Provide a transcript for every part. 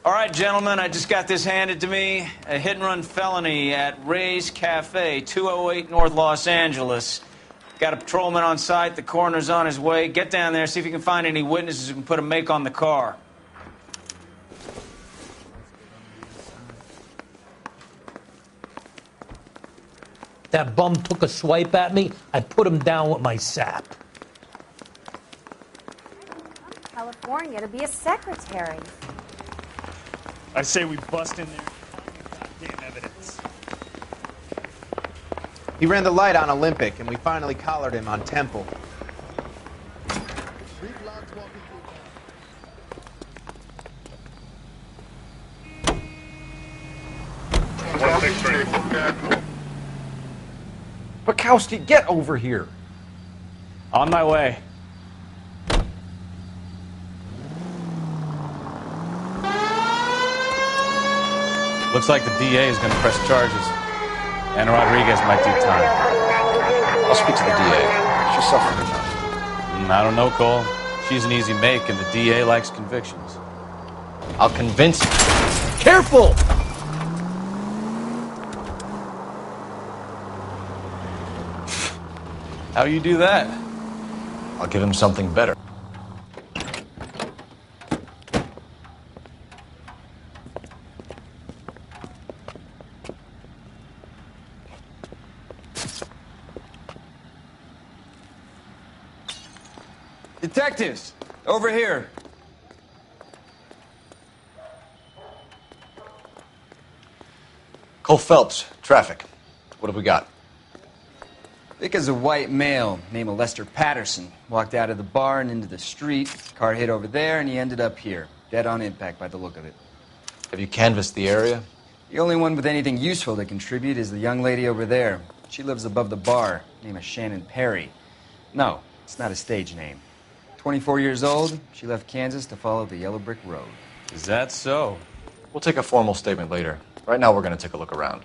All right, gentlemen, I just got this handed to me. A hit-and-run felony at Ray's Cafe, 208 North Los Angeles. Got a patrolman on site. The coroner's on his way. Get down there, see if you can find any witnesses who can put a make on the car. That bum took a swipe at me. I put him down with my sap. California to be a secretary. I say we bust in there and find the goddamn evidence. He ran the light on Olympic, and we finally collared him on Temple. Bukowski, get over here. On my way. Looks like the DA is going to press charges. And Rodriguez might do time. I'll speak to the DA. She's suffering enough. I don't know, Cole. She's an easy make, and the DA likes convictions. I'll convince you. Careful! How you do that? I'll give him something better. Detectives, over here. Cole Phelps, traffic. What have we got? Vic is a white male named Lester Patterson. Walked out of the bar and into the street. Car hit over there, and he ended up here. Dead on impact by the look of it. Have you canvassed the area? The only one with anything useful to contribute is the young lady over there. She lives above the bar. Name is Shannon Perry. No, it's not a stage name. 24 years old, she left Kansas to follow the yellow brick road. Is that so? We'll take a formal statement later. Right now, we're going to take a look around.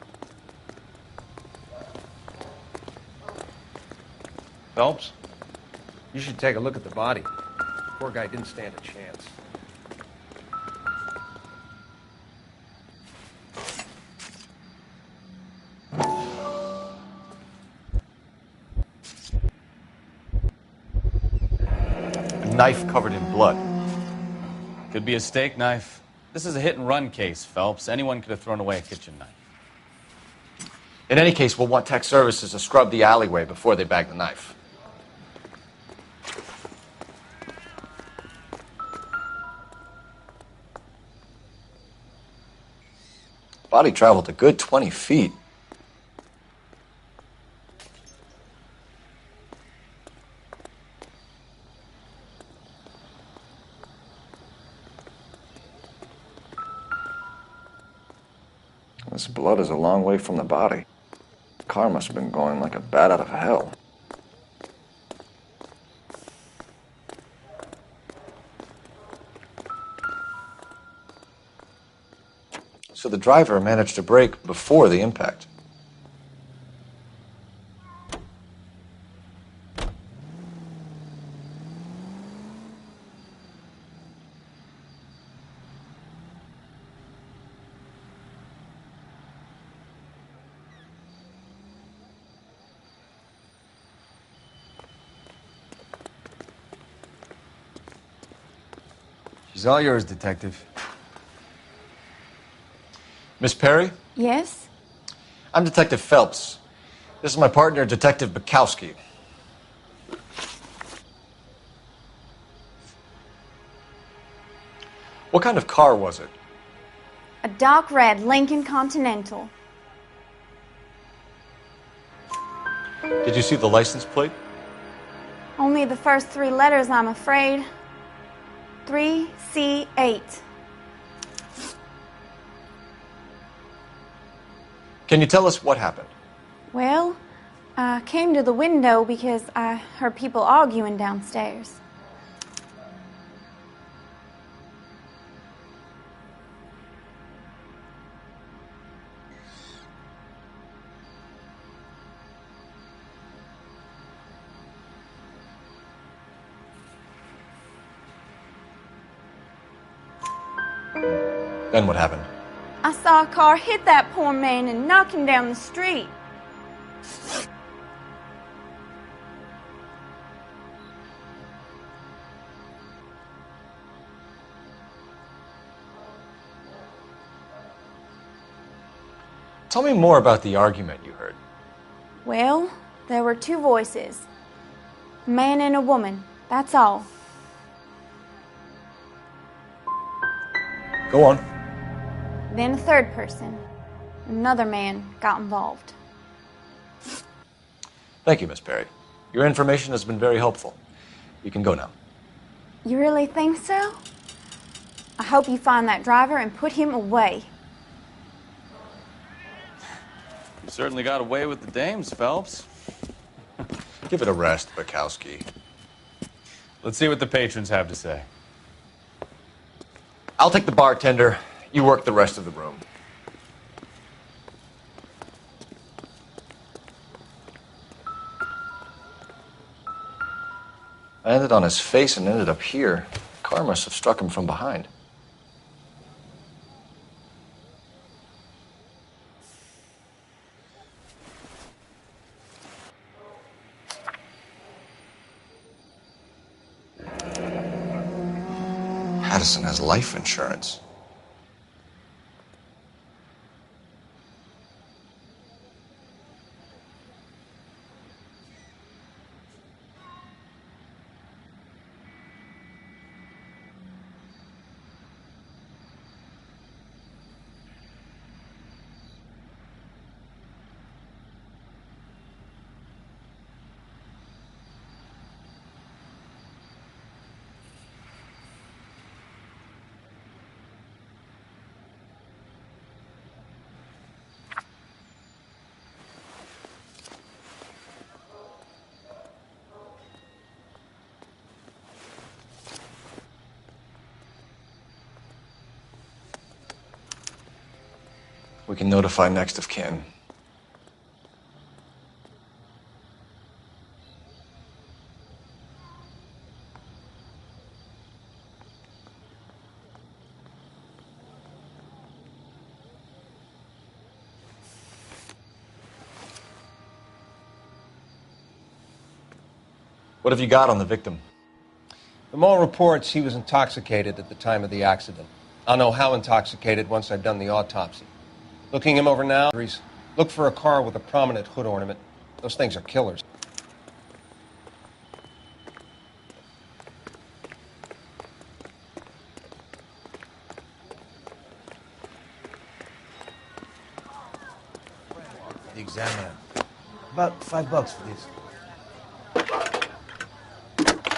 Phelps, you should take a look at the body. Poor guy didn't stand a chance. A knife covered in blood. Could be a steak knife. This is a hit-and-run case, Phelps. Anyone could have thrown away a kitchen knife. In any case, we'll want tech services to scrub the alleyway before they bag the knife. Body traveled a good 20 feet. This blood is a long way from the body. The car must have been going like a bat out of hell. So the driver managed to brake before the impact. She's all yours, Detective. Miss Perry? Yes? I'm Detective Phelps. This is my partner, Detective Bukowski. What kind of car was it? A dark red Lincoln Continental. Did you see the license plate? Only the first three letters, I'm afraid. 3C8. Can you tell us what happened? Well, I came to the window because I heard people arguing downstairs. Then what happened? I saw a car hit that poor man and knock him down the street. Tell me more about the argument you heard. Well, there were two voices. A man and a woman, that's all. Go on. Then a third person, another man, got involved. Thank you, Miss Perry. Your information has been very helpful. You can go now. You really think so? I hope you find that driver and put him away. You certainly got away with the dames, Phelps. Give it a rest, Bukowski. Let's see what the patrons have to say. I'll take the bartender. You work the rest of the room. I landed on his face and ended up here. The car must have struck him from behind. Pattison has life insurance. We can notify next of kin. What have you got on the victim? From all reports, he was intoxicated at the time of the accident. I'll know how intoxicated once I've done the autopsy. Looking him over now, look for a car with a prominent hood ornament. Those things are killers. The Examiner. About $5 for these.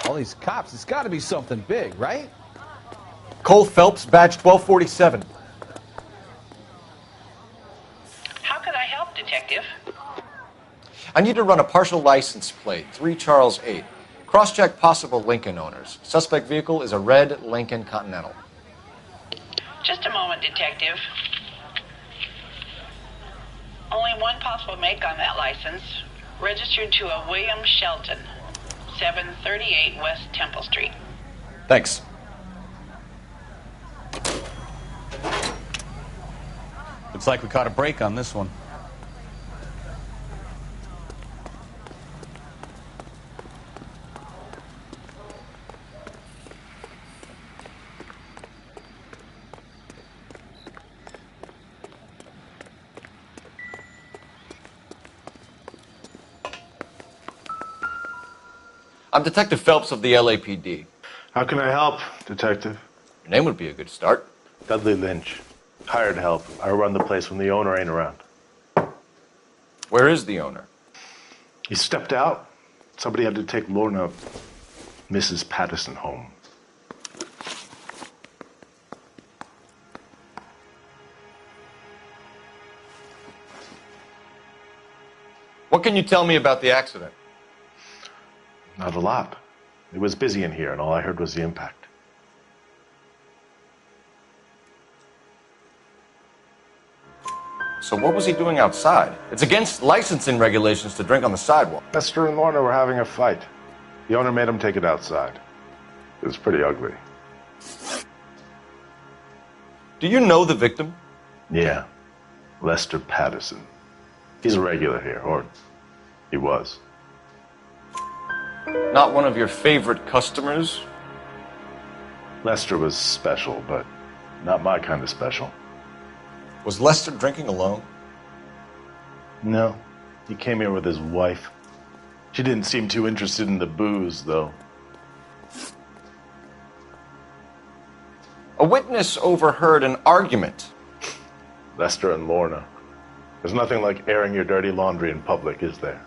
All these cops, it's got to be something big, right? Cole Phelps, badge 1247. How could I help, Detective? I need to run a partial license plate, 3 Charles 8. Cross-check possible Lincoln owners. Suspect vehicle is a red Lincoln Continental. Just a moment, Detective. Only one possible make on that license. Registered to a William Shelton, 738 West Temple Street. Thanks. Looks like we caught a break on this one. I'm Detective Phelps of the LAPD. How can I help, Detective? Your name would be a good start. Dudley Lynch. Hired help. I run the place when the owner ain't around. Where is the owner? He stepped out. Somebody had to take Lorna, Mrs. Pattison, home. What can you tell me about the accident? Not a lot. It was busy in here, and all I heard was the impact. So what was he doing outside? It's against licensing regulations to drink on the sidewalk. Lester and Lorna were having a fight. The owner made him take it outside. It was pretty ugly. Do you know the victim? Yeah. Lester Patterson. He's a regular here, or he was. Not one of your favorite customers? Lester was special, but not my kind of special. Was Lester drinking alone? No. He came here with his wife. She didn't seem too interested in the booze, though. A witness overheard an argument. Lester and Lorna. There's nothing like airing your dirty laundry in public, is there?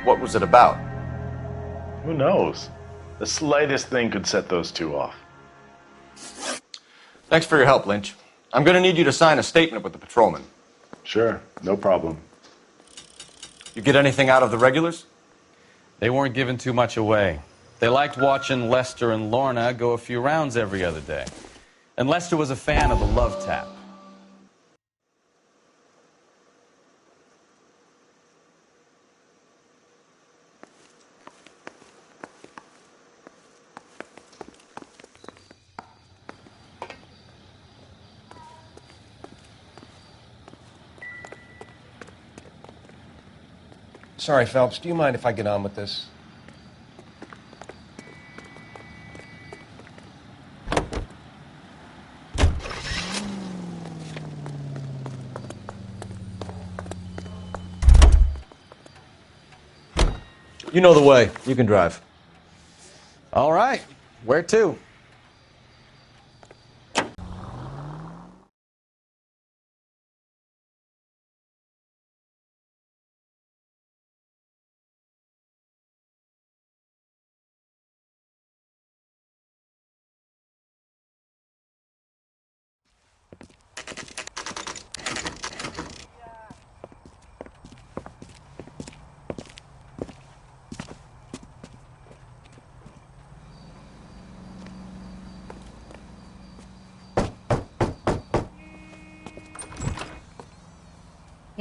What was it about? Who knows? The slightest thing could set those two off. Thanks for your help, Lynch. I'm going to need you to sign a statement with the patrolman. Sure, no problem. You get anything out of the regulars? They weren't giving too much away. They liked watching Lester and Lorna go a few rounds every other day. And Lester was a fan of the love tap. Sorry, Phelps, do you mind if I get on with this? You know the way. You can drive. All right. Where to?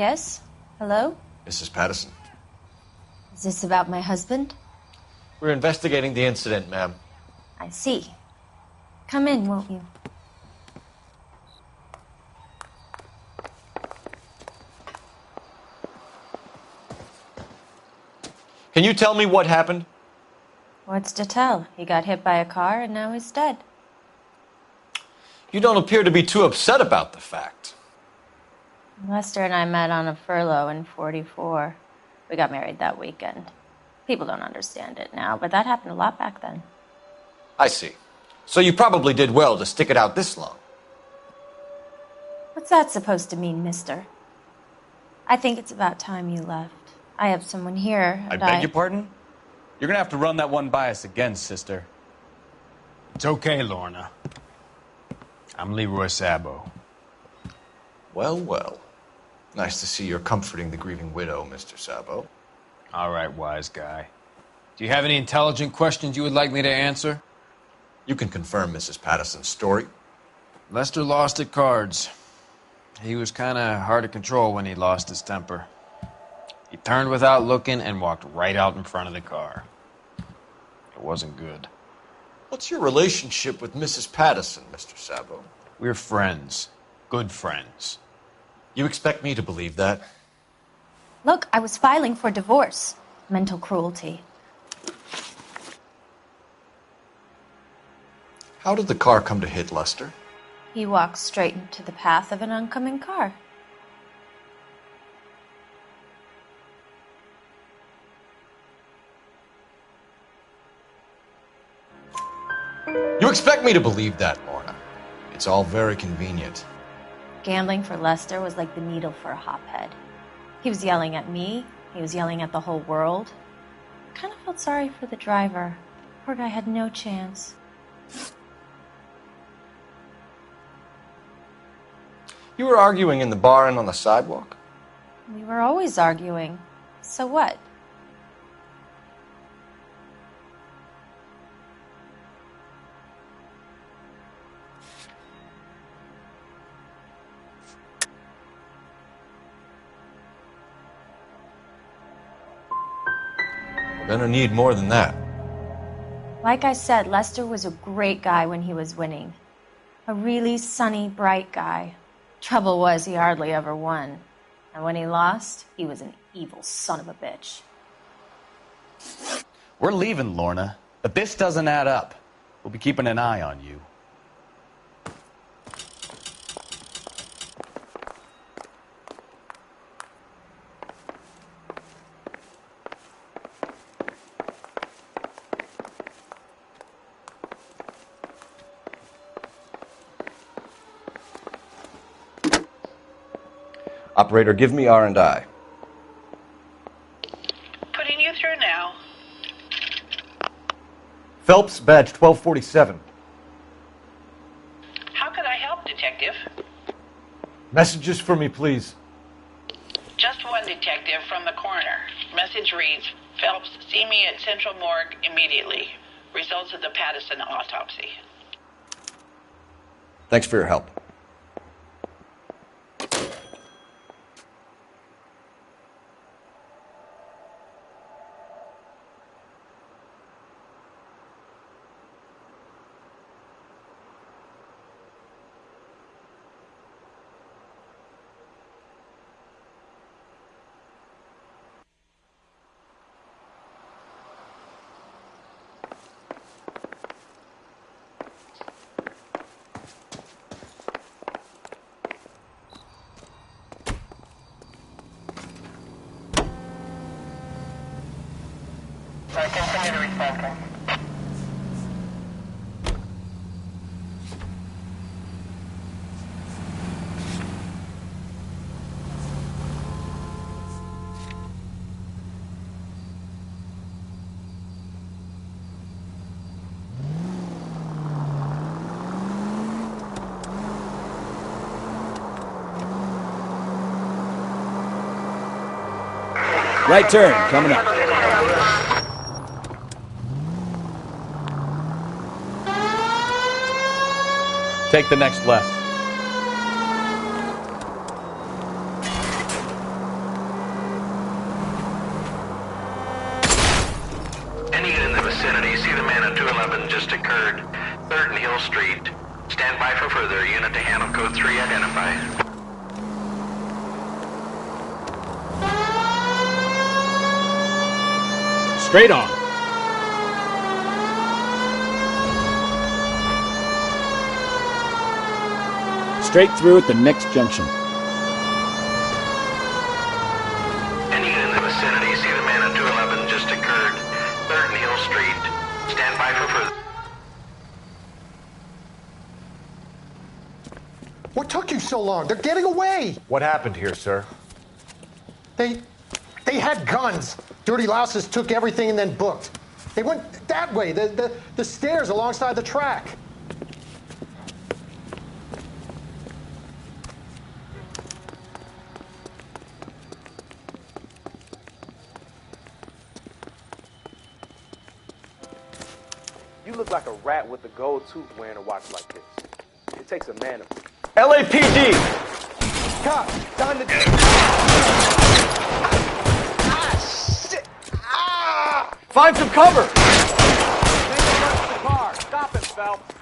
Yes? Hello? Mrs. Patterson. Is this about my husband? We're investigating the incident, ma'am. I see. Come in, won't you? Can you tell me what happened? What's to tell? He got hit by a car and now he's dead. You don't appear to be too upset about the fact. Lester and I met on a furlough in '44. We got married that weekend. People don't understand it now, but that happened a lot back then. I see. So you probably did well to stick it out this long. What's that supposed to mean, mister? I think it's about time you left. I have someone here. I beg your pardon? You're going to have to run that one by us again, sister. It's okay, Lorna. I'm Leroy Sabo. Well, well. Nice to see you're comforting the grieving widow, Mr. Sabo. All right, wise guy. Do you have any intelligent questions you would like me to answer? You can confirm Mrs. Patterson's story. Lester lost at cards. He was kind of hard to control when he lost his temper. He turned without looking and walked right out in front of the car. It wasn't good. What's your relationship with Mrs. Patterson, Mr. Sabo? We're friends. Good friends. You expect me to believe that? Look, I was filing for divorce. Mental cruelty. How did the car come to hit Lester? He walked straight into the path of an oncoming car. You expect me to believe that, Lorna? It's all very convenient. Gambling for Lester was like the needle for a hophead. He was yelling at me. He was yelling at the whole world. I kind of felt sorry for the driver. Poor guy had no chance. You were arguing in the bar and on the sidewalk? We were always arguing. So what? We're gonna need more than that. Like I said, Lester was a great guy when he was winning. A really sunny, bright guy. Trouble was, he hardly ever won. And when he lost, he was an evil son of a bitch. We're leaving, Lorna, but this doesn't add up. We'll be keeping an eye on you. Operator, give me R&I. Putting you through now. Phelps, badge 1247. How could I help, Detective? Messages for me, please. Just one detective from the coroner. Message reads, Phelps, see me at Central Morgue immediately. Results of the Pattison autopsy. Thanks for your help. Continue to respond. Right turn, coming up. Take the next left. Any unit in the vicinity, see the man at 211 just occurred. 3rd and Hill Street. Stand by for further. Unit to handle code 3 identify. Straight on. Straight through at the next junction. Any unit in the vicinity, see the man at 211 just occurred. 3rd and Hill Street. Stand by for further. What took you so long? They're getting away. What happened here, sir? They had guns. Dirty louses took everything and then booked. They went that way, the stairs alongside the track. You look like a rat with a gold tooth wearing a watch like this. It takes a man of... LAPD! Cop, time to... Shit! Find some cover! The car. Stop him, Phelps.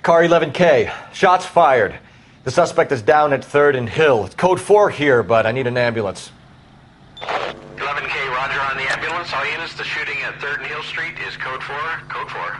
Car 11K. Shots fired. The suspect is down at 3rd and Hill. It's code 4 here, but I need an ambulance. 11K, roger on the ambulance. All units, the shooting at 3rd and Hill Street is code 4. Code 4.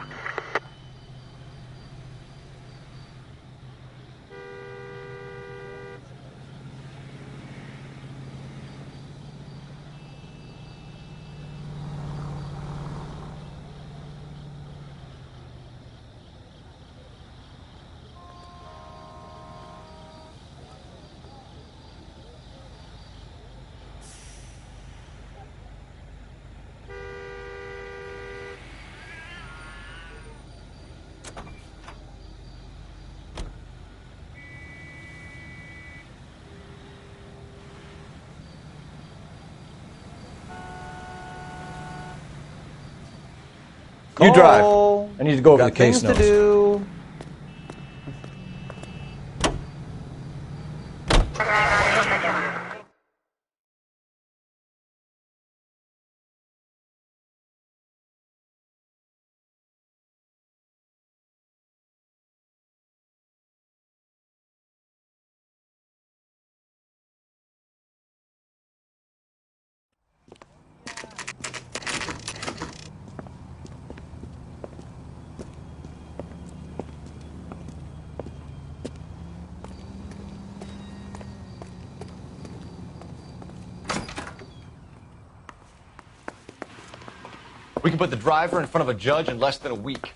You drive. Cole. I need to go over Got the case things notes. to do. We can put the driver in front of a judge in less than a week.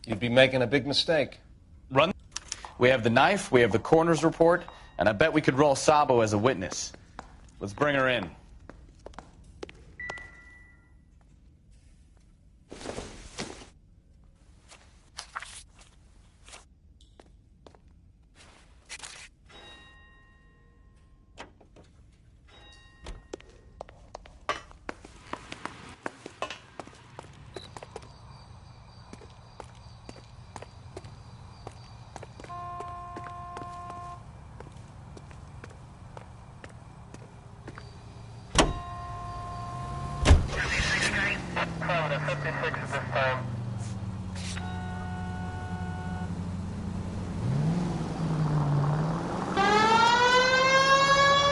You'd be making a big mistake. Run. We have the knife, we have the coroner's report, and I bet we could roll Sabo as a witness. Let's bring her in.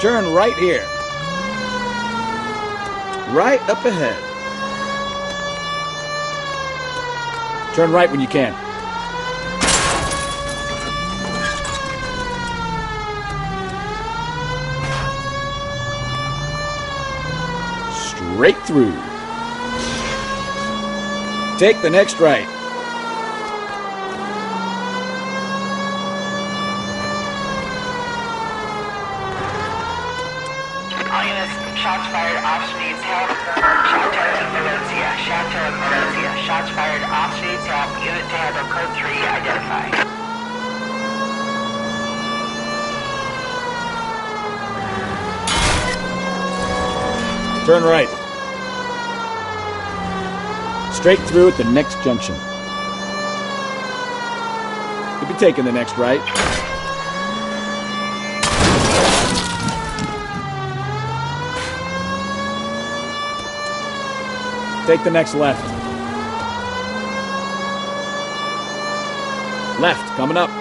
Turn right here. Right up ahead. Turn right when you can. Straight through. Take the next right. Shots fired off streets help. Shelter in Valencia. Shelter in Valencia. Shots fired off streets help. Unit to handle code 3 identified. Turn right. Straight through at the next junction. You'll be taking the next right. Take the next left. Left, coming up.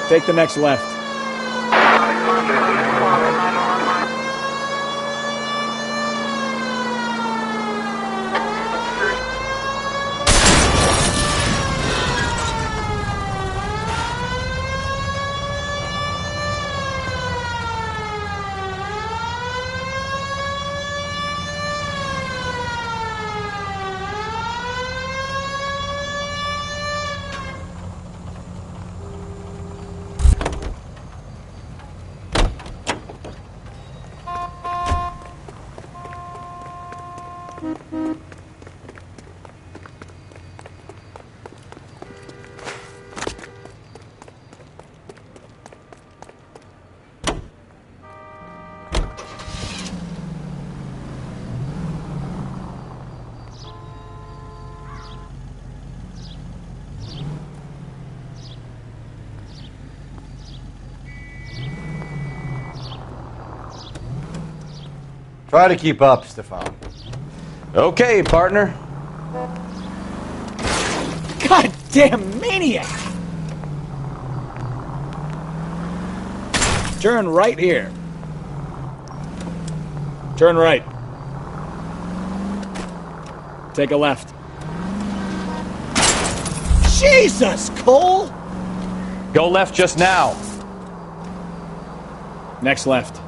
Take the next left. Try to keep up, Stefan. Okay, partner. Goddamn maniac! Turn right here. Turn right. Take a left. Jesus, Cole! Go left just now. Next left.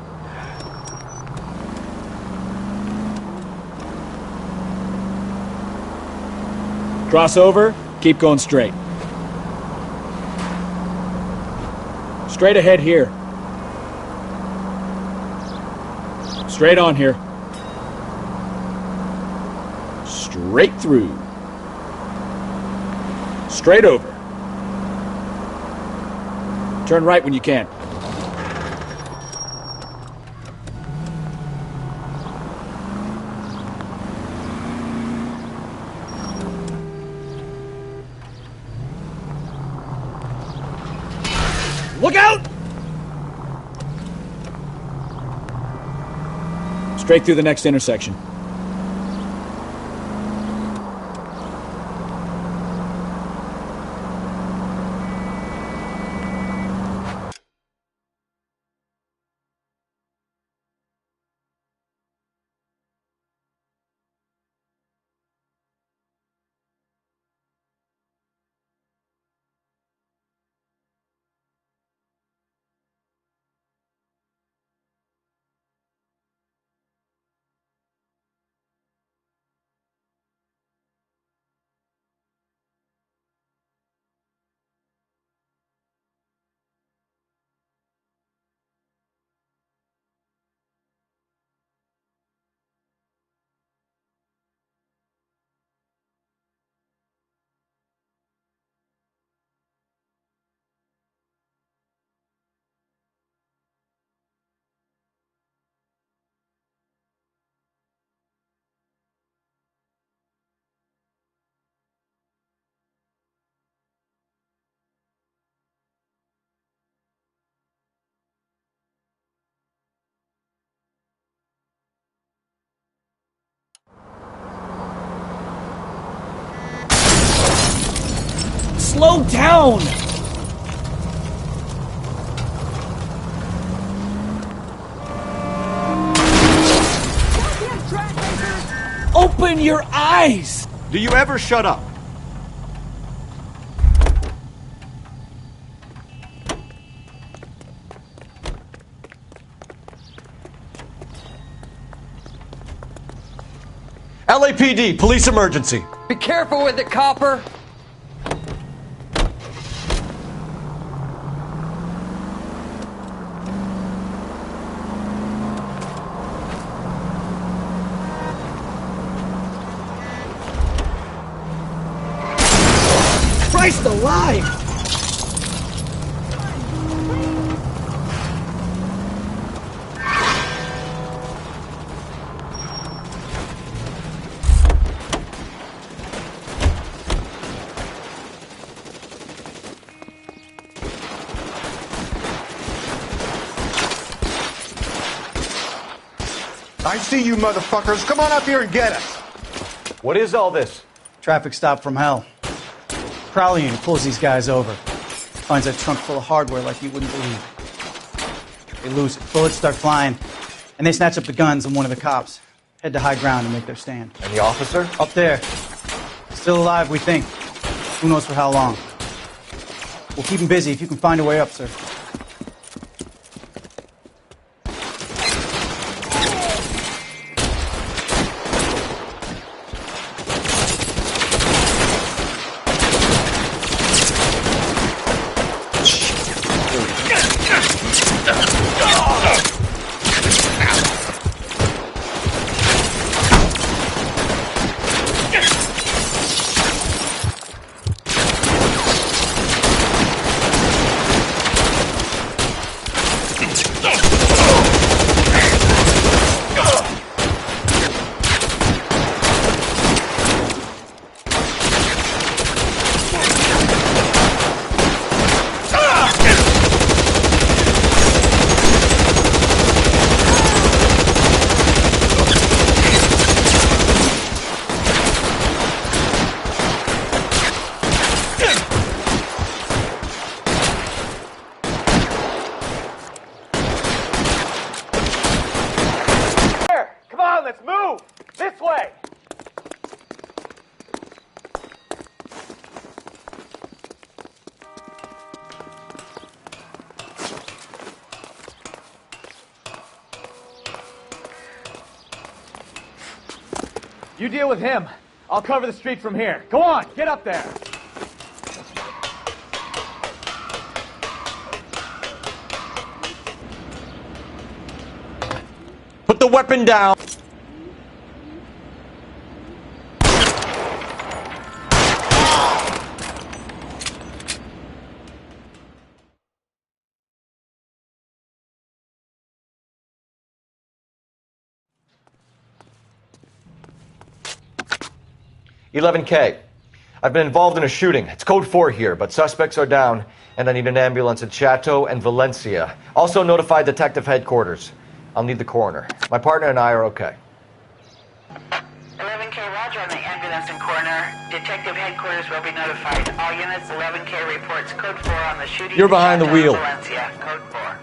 Cross over, keep going straight. Straight ahead here. Straight on here. Straight through. Straight over. Turn right when you can. Look out! Straight through the next intersection. Slow down! Open your eyes! Do you ever shut up? LAPD, police emergency. Be careful with it, copper! Christ alive! I see you motherfuckers. Come on up here and get us. What is all this? Traffic stop from hell. Crowley unit pulls these guys over. Finds a trunk full of hardware like you wouldn't believe. They lose it. Bullets start flying. And they snatch up the guns and one of the cops. Head to high ground and make their stand. And the officer? Up there. Still alive, we think. Who knows for how long. We'll keep him busy if you can find a way up, sir. You deal with him. I'll cover the street from here. Go on, get up there. Put the weapon down. $11K. I've been involved in a shooting. It's code 4 here, but suspects are down, and I need an ambulance at Chateau and Valencia. Also notify detective headquarters. I'll need the coroner. My partner and I are okay. 11K, roger on the ambulance and coroner. Detective headquarters will be notified. All units, 11K reports code 4 on the shooting. You're behind the Chateau wheel. Valencia, code 4.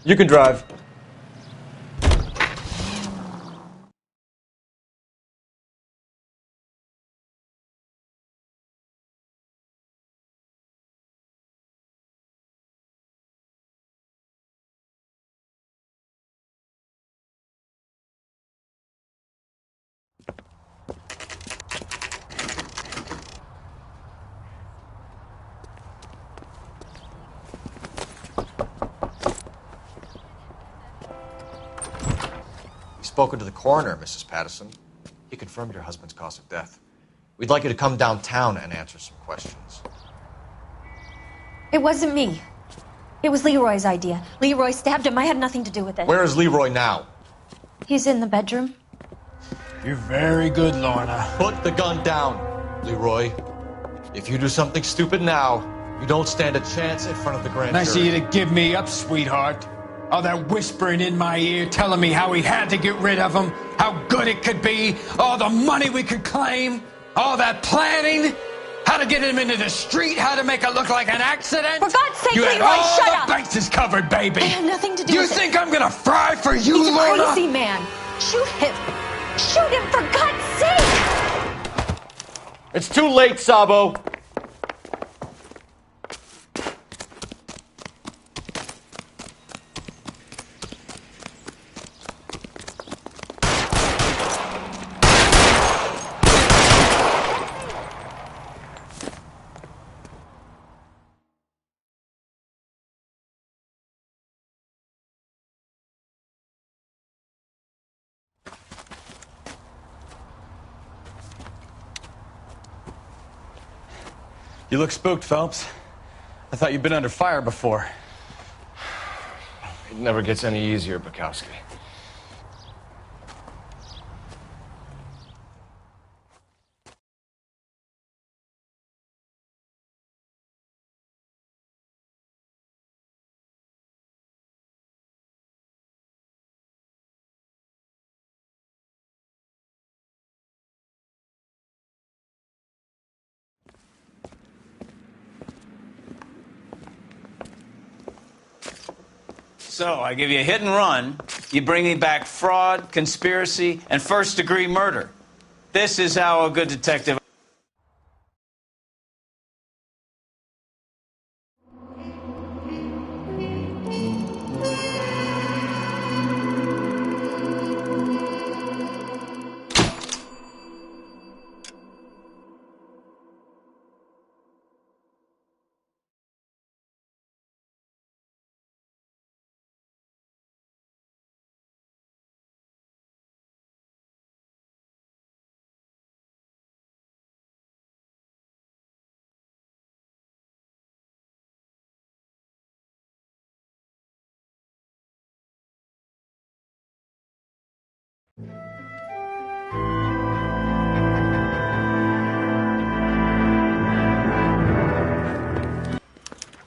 You can drive. Spoken to the coroner, Mrs. Patterson. He confirmed your husband's cause of death. We'd like you to come downtown and answer some questions. It wasn't me. It was Leroy's idea. Leroy stabbed him. I had nothing to do with it. Where is Leroy now? He's in the bedroom. You're very good, Lorna. Put the gun down, Leroy. If you do something stupid now, you don't stand a chance in front of the grand Nice of jury. you to give me up, sweetheart. All that whispering in my ear, telling me how we had to get rid of him, how good it could be, all the money we could claim, all that planning, how to get him into the street, how to make it look like an accident. For God's sake, you had Leroy, all shut the up! bases covered, baby. I had nothing to do You with it. think I'm gonna fry for you, He's a Lorna? crazy man. Shoot him. Shoot him, for God's sake! It's too late, Sabo. You look spooked, Phelps. I thought you'd been under fire before. It never gets any easier, Bukowski. So, I give you a hit and run. You bring me back fraud, conspiracy, and first-degree murder. This is how a good detective...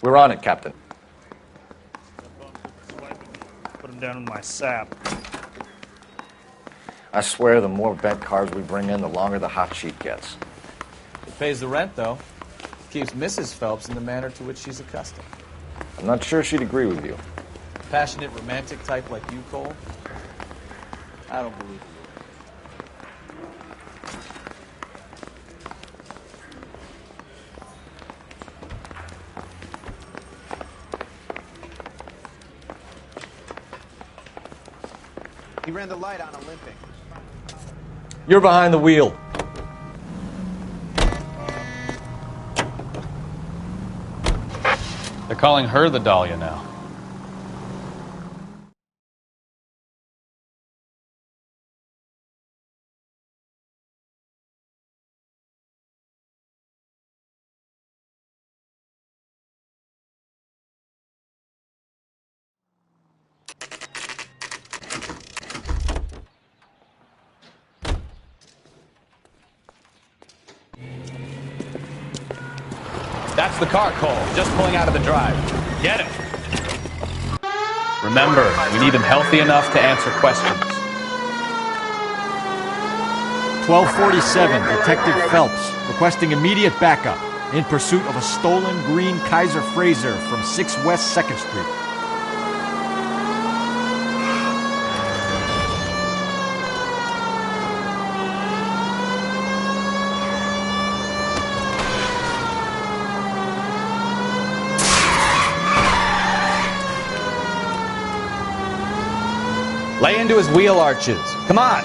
We're on it, Captain. Put him down in my sap. I swear the more bent cars we bring in, the longer the hot sheet gets. It pays the rent, though. Keeps Mrs. Phelps in the manner to which she's accustomed. I'm not sure she'd agree with you. Passionate, romantic type like you, Cole? I don't believe you. He ran the light on a limping. You're behind the wheel. They're calling her the Dahlia now. That's the car, Cole. Just pulling out of the drive. Get him. Remember, we need him healthy enough to answer questions. 1247, Detective Phelps, requesting immediate backup in pursuit of a stolen green Kaiser Frazer from 6 West 2nd Street. Lay into his wheel arches. Come on.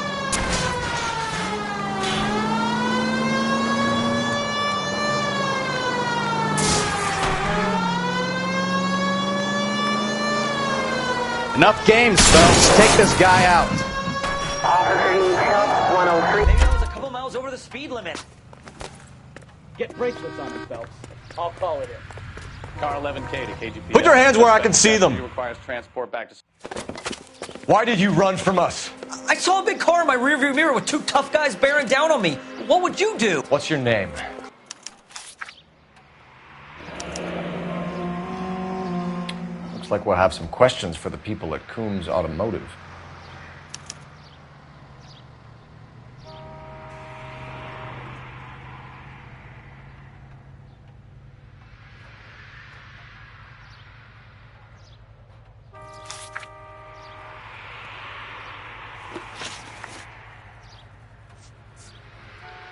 Enough games, folks. Take this guy out. Officer needs help, 103. Maybe that was a couple miles over the speed limit. Get bracelets on him, Phelps. I'll call it in. Car 11K to KGP. Put your hands where I can see them. Requires transport back to... Why did you run from us? I saw a big car in my rearview mirror with two tough guys bearing down on me. What would you do? What's your name? Looks like we'll have some questions for the people at Coombs Automotive.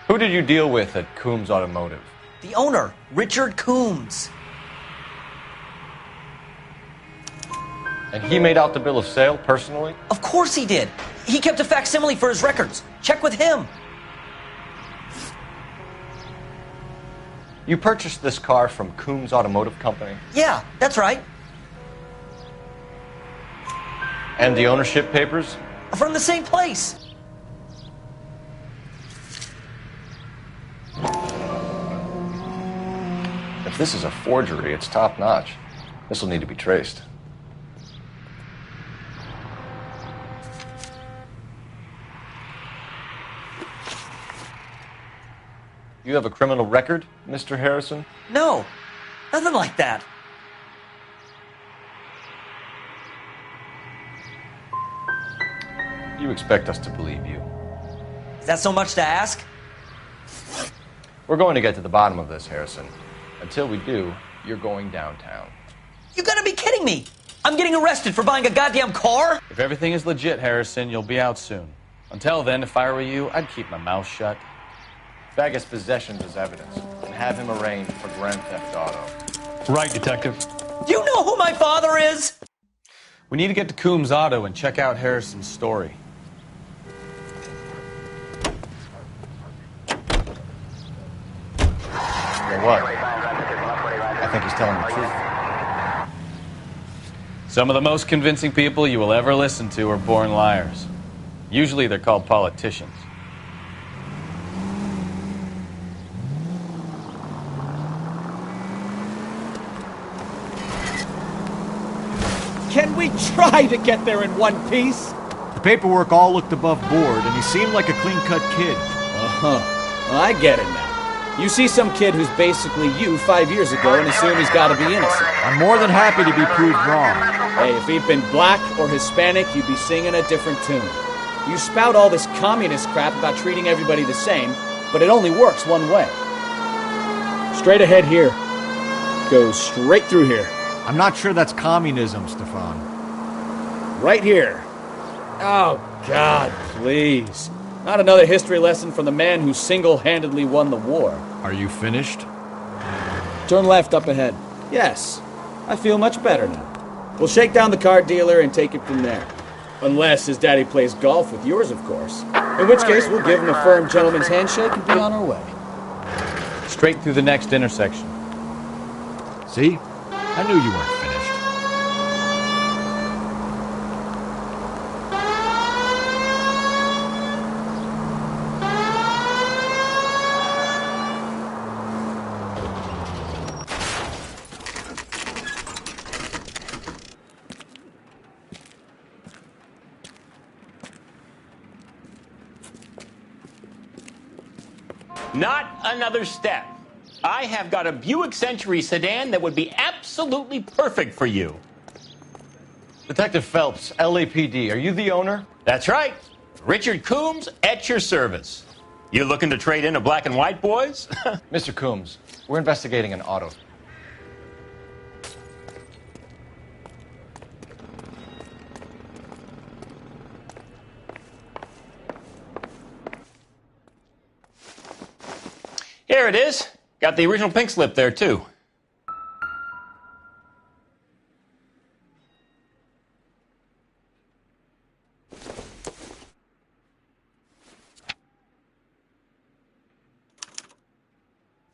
Who did you deal with at Coombs Automotive? The owner, Richard Coombs. And he made out the bill of sale personally? Of course he did. He kept a facsimile for his records. Check with him. You purchased this car from Coombs Automotive Company? Yeah, that's right. And the ownership papers? From the same place. If this is a forgery, it's top-notch. This will need to be traced. You have a criminal record, Mr. Harrison? No, nothing like that. You expect us to believe you. Is that so much to ask? We're going to get to the bottom of this, Harrison. Until we do, you're going downtown. You gotta be kidding me! I'm getting arrested for buying a goddamn car? If everything is legit, Harrison, you'll be out soon. Until then, if I were you, I'd keep my mouth shut. Bag his possessions as evidence and have him arraigned for grand theft auto. Right, Detective. You know who my father is? We need to get to Coombs Auto and check out Harrison's story. You know what? I think he's telling the truth. Some of the most convincing people you will ever listen to are born liars. Usually they're called politicians. Can we try to get there in one piece? The paperwork all looked above board, and he seemed like a clean-cut kid. Uh-huh. Well, I get it now. You see some kid who's basically you 5 years ago and assume he's got to be innocent. I'm more than happy to be proved wrong. Hey, if he'd been black or Hispanic, you'd be singing a different tune. You spout all this communist crap about treating everybody the same, but it only works one way. Straight ahead here. Goes straight through here. I'm not sure that's communism, Stefan. Right here. Oh, God, please. Not another history lesson from the man who single-handedly won the war. Are you finished? Turn left up ahead. Yes. I feel much better now. We'll shake down the car dealer and take it from there. Unless his daddy plays golf with yours, of course. In which case, we'll give him a firm gentleman's handshake and be on our way. Straight through the next intersection. See? I knew you weren't finished. Not another step. I have got a Buick Century sedan that would be absolutely perfect for you. Detective Phelps, LAPD, are you the owner? That's right. Richard Coombs at your service. You looking to trade in a black and white, boys? Mr. Coombs, we're investigating an auto. Here it is. Got the original pink slip there, too.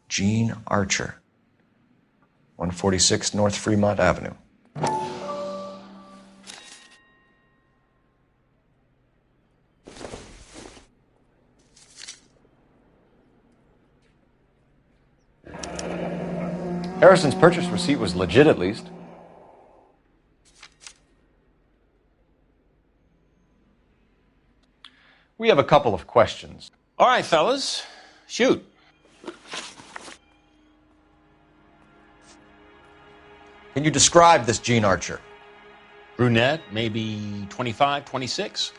Gene Archer, 146 North Fremont Avenue. Harrison's purchase receipt was legit, at least. We have a couple of questions. All right, fellas. Shoot. Can you describe this Gene Archer? Brunette, maybe 25, 26.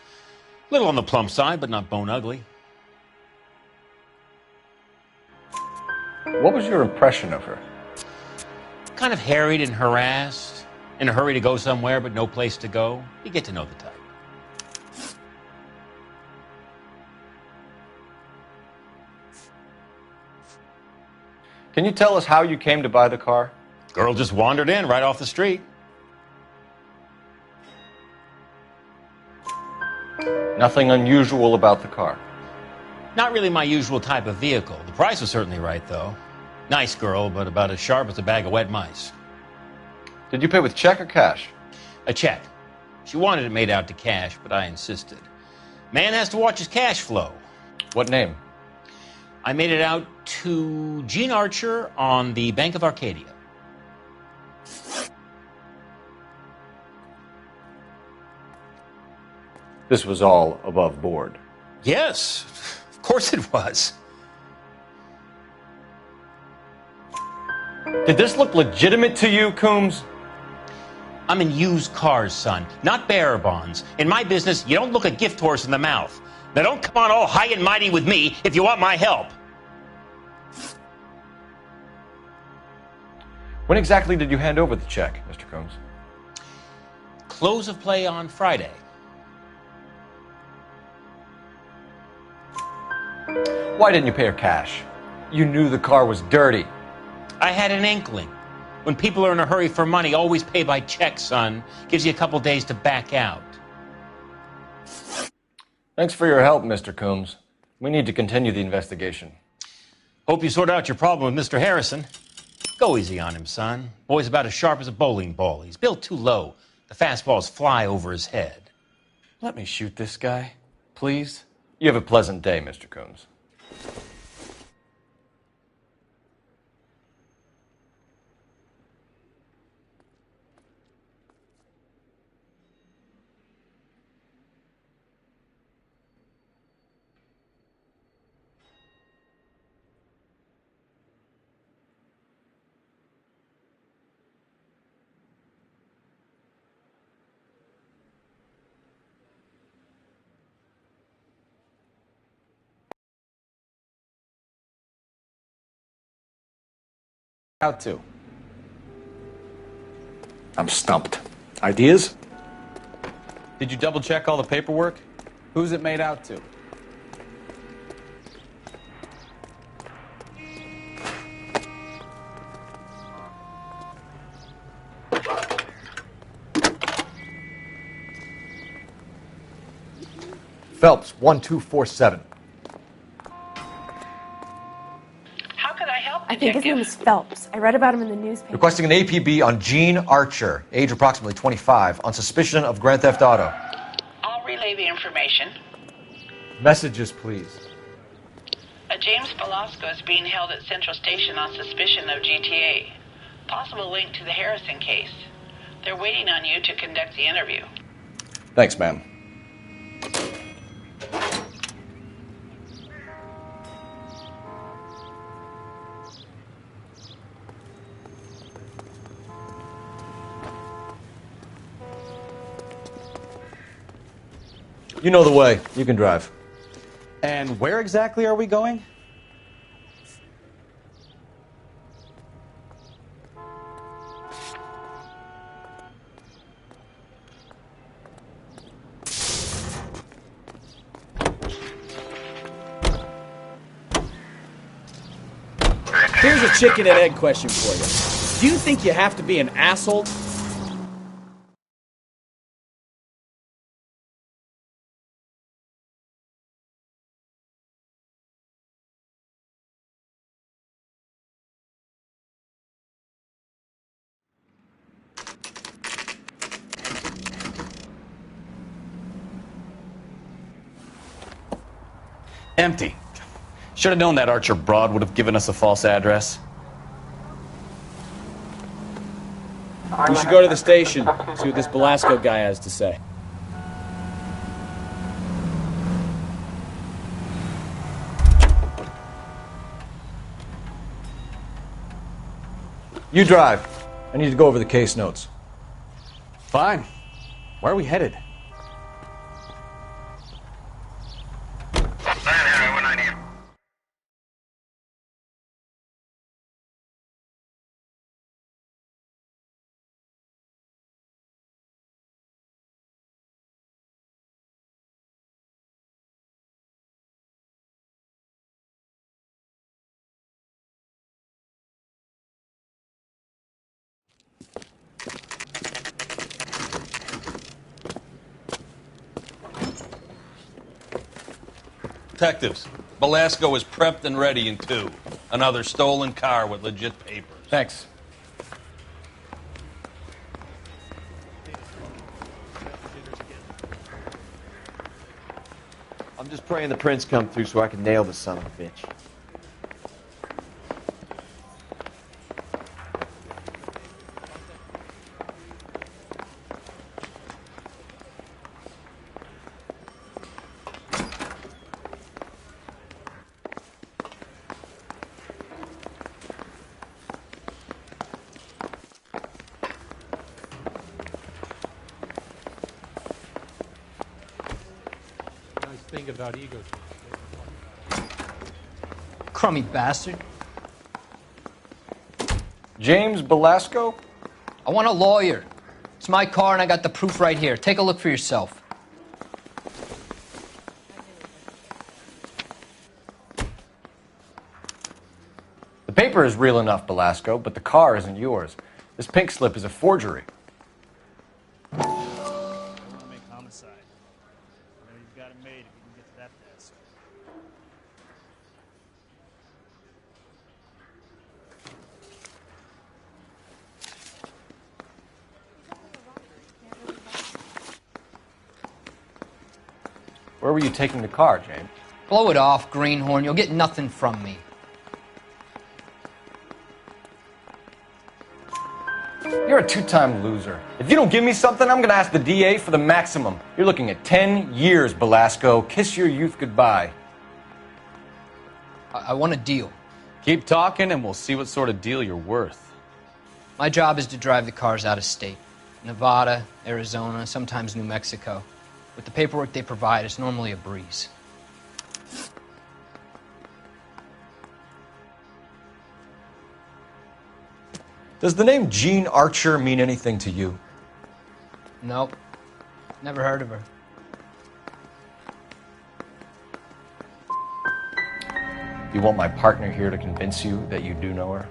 Little on the plump side, but not bone ugly. What was your impression of her? Kind of harried and harassed. In a hurry to go somewhere, but no place to go. You get to know the type. Can you tell us how you came to buy the car? Girl just wandered in right off the street. Nothing unusual about the car. Not really my usual type of vehicle. The price was certainly right, though. Nice girl, but about as sharp as a bag of wet mice. Did you pay with check or cash? A check. She wanted it made out to cash, but I insisted. Man has to watch his cash flow. What name? I made it out to Gene Archer on the Bank of Arcadia. This was all above board. Yes, of course it was. Did this look legitimate to you, Coombs? I'm in used cars, son, not bearer bonds. In my business, you don't look a gift horse in the mouth. Now don't come on all high and mighty with me if you want my help. When exactly did you hand over the check, Mr. Coombs? Close of play on Friday. Why didn't you pay her cash? You knew the car was dirty. I had an inkling. When people are in a hurry for money, always pay by check, son. Gives you a couple days to back out. Thanks for your help, Mr. Coombs. We need to continue the investigation. Hope you sort out your problem with Mr. Harrison. Go easy on him, son. Boy's about as sharp as a bowling ball. He's built too low. The fastballs fly over his head. Let me shoot this guy, please. You have a pleasant day, Mr. Coombs. Out to? I'm stumped. Ideas? Did you double check all the paperwork? Who's it made out to? Phelps, 1247. I think his name is Phelps. I read about him in the newspaper. Requesting an APB on Gene Archer, age approximately 25, on suspicion of Grand Theft Auto. I'll relay the information. Messages, please. A James Velasco is being held at Central Station on suspicion of GTA. Possible link to the Harrison case. They're waiting on you to conduct the interview. Thanks, ma'am. You know the way. You can drive. And where exactly are we going? Here's a chicken and egg question for you. Do you think you have to be an asshole? Empty. Should have known that Archer Broad would have given us a false address. We should go to the station, see what this Belasco guy has to say. You drive. I need to go over the case notes. Fine. Where are we headed? Detectives, Belasco is prepped and ready in 2. Another stolen car with legit papers. Thanks. I'm just praying the prints come through so I can nail this son of a bitch. Thing about ego. Crummy bastard. James Belasco? I want a lawyer. It's my car and I got the proof right here. Take a look for yourself. The paper is real enough, Belasco, but the car isn't yours. This pink slip is a forgery. Where were you taking the car, James? Blow it off, greenhorn. You'll get nothing from me. You're a two-time loser. If you don't give me something, I'm gonna ask the DA for the maximum. You're looking at 10 years, Belasco. Kiss your youth goodbye. I want a deal. Keep talking and we'll see what sort of deal you're worth. My job is to drive the cars out of state. Nevada, Arizona, sometimes New Mexico. With the paperwork they provide, it's normally a breeze. Does the name Jean Archer mean anything to you? Nope. Never heard of her. You want my partner here to convince you that you do know her?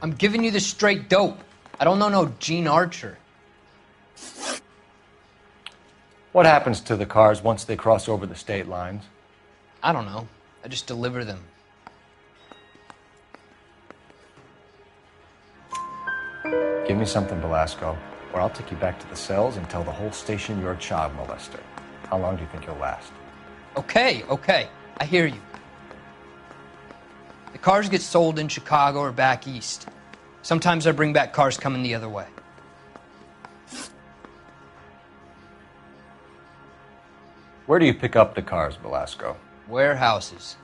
I'm giving you the straight dope. I don't know no Jean Archer. What happens to the cars once they cross over the state lines? I don't know. I just deliver them. Give me something, Belasco, or I'll take you back to the cells and tell the whole station you're a child molester. How long do you think you'll last? Okay. I hear you. The cars get sold in Chicago or back east. Sometimes I bring back cars coming the other way. Where do you pick up the cars, Belasco? Warehouses.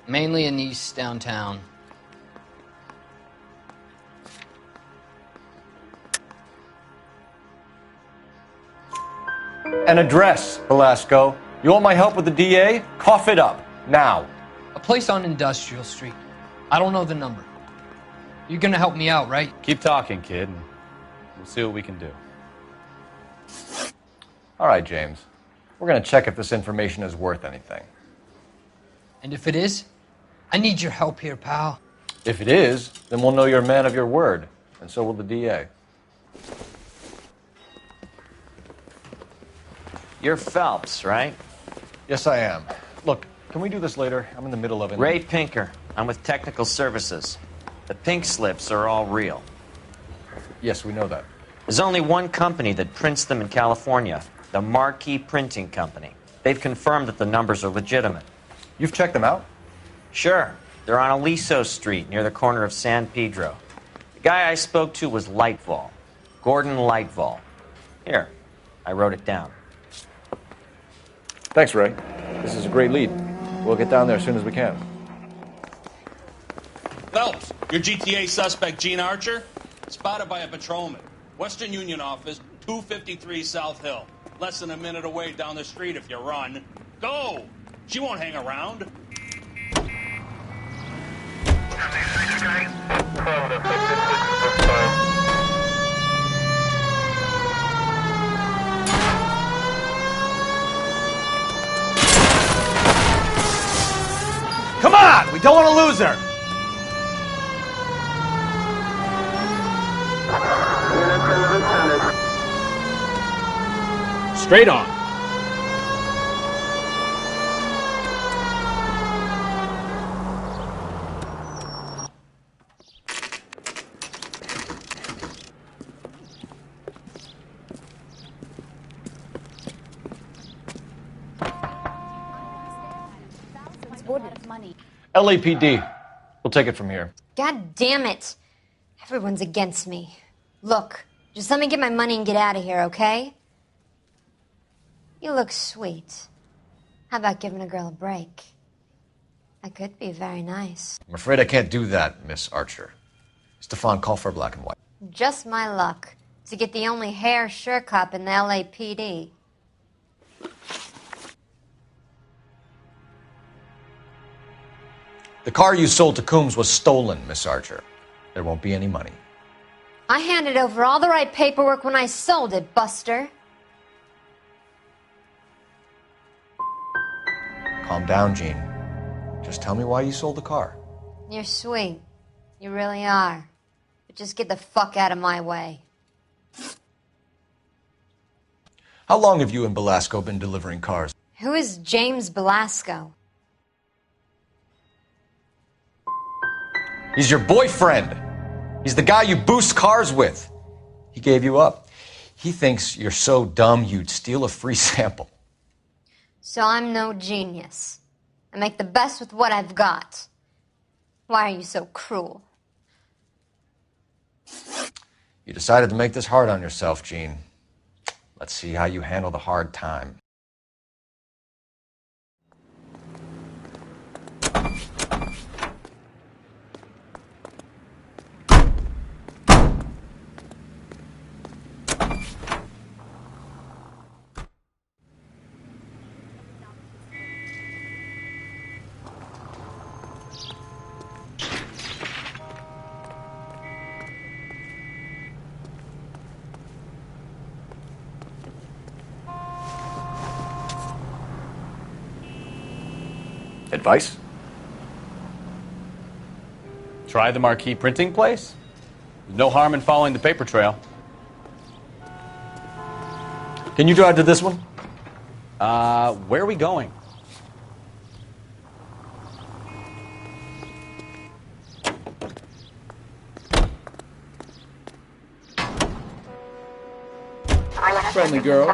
Mainly in East downtown. An address, Velasco. You want my help with the DA? Cough it up. Now. A place on Industrial Street. I don't know the number. You're gonna help me out, right? Keep talking, kid, and we'll see what we can do. All right, James. We're going to check if this information is worth anything. And if it is, I need your help here, pal. If it is, then we'll know you're a man of your word, and so will the DA. You're Phelps, right? Yes, I am. Look, can we do this later? I'm in the middle of it. Ray Pinker. I'm with Technical Services. The pink slips are all real. Yes, we know that. There's only one company that prints them in California, the Marquee Printing Company. They've confirmed that the numbers are legitimate. You've checked them out? Sure. They're on Aliso Street, near the corner of San Pedro. The guy I spoke to was Lightval. Gordon Lightval. Here, I wrote it down. Thanks, Ray. This is a great lead. We'll get down there as soon as we can. Phelps, your GTA suspect, Gene Archer, spotted by a patrolman. Western Union office, 253 South Hill. Less than a minute away down the street if you run. Go! She won't hang around. Come on! We don't want to lose her! Straight on. LAPD. We'll take it from here. God damn it. Everyone's against me. Look, just let me get my money and get out of here, okay? You look sweet. How about giving a girl a break? That could be very nice. I'm afraid I can't do that, Miss Archer. Stefan, call for black and white. Just my luck to get the only hair sure cop in the LAPD. The car you sold to Coombs was stolen, Miss Archer. There won't be any money. I handed over all the right paperwork when I sold it, Buster. Calm down, Gene. Just tell me why you sold the car. You're sweet. You really are. But just get the fuck out of my way. How long have you and Belasco been delivering cars? Who is James Belasco? He's your boyfriend. He's the guy you boost cars with. He gave you up. He thinks you're so dumb you'd steal a free sample. So I'm no genius. I make the best with what I've got. Why are you so cruel? You decided to make this hard on yourself, Gene. Let's see how you handle the hard time. Advice? Try the Marquee printing place. There's no harm in following the paper trail. Can you drive to this one? Where are we going? Friendly girl.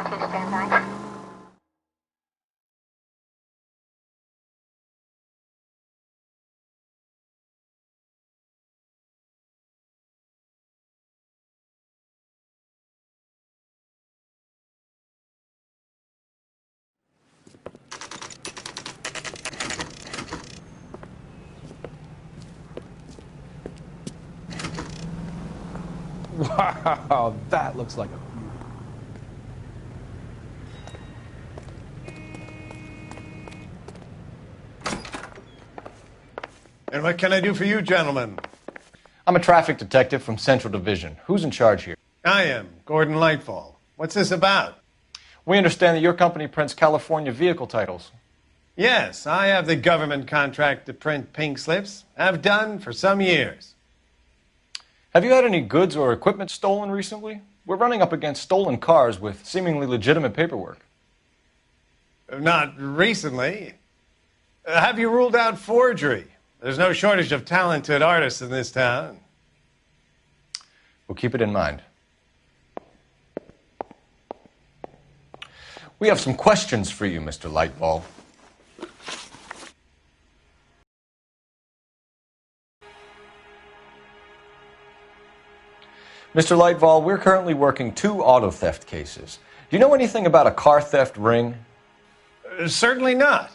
Wow, that looks like a beauty. And what can I do for you, gentlemen? I'm a traffic detective from Central Division. Who's in charge here? I am, Gordon Lightfall. What's this about? We understand that your company prints California vehicle titles. Yes, I have the government contract to print pink slips. I've done for some years. Have you had any goods or equipment stolen recently? We're running up against stolen cars with seemingly legitimate paperwork. Not recently. Have you ruled out forgery? There's no shortage of talented artists in this town. We'll keep it in mind. We have some questions for you, Mr. Lightball. Mr. Lightball, we're currently working 2 auto theft cases. Do you know anything about a car theft ring? Certainly not.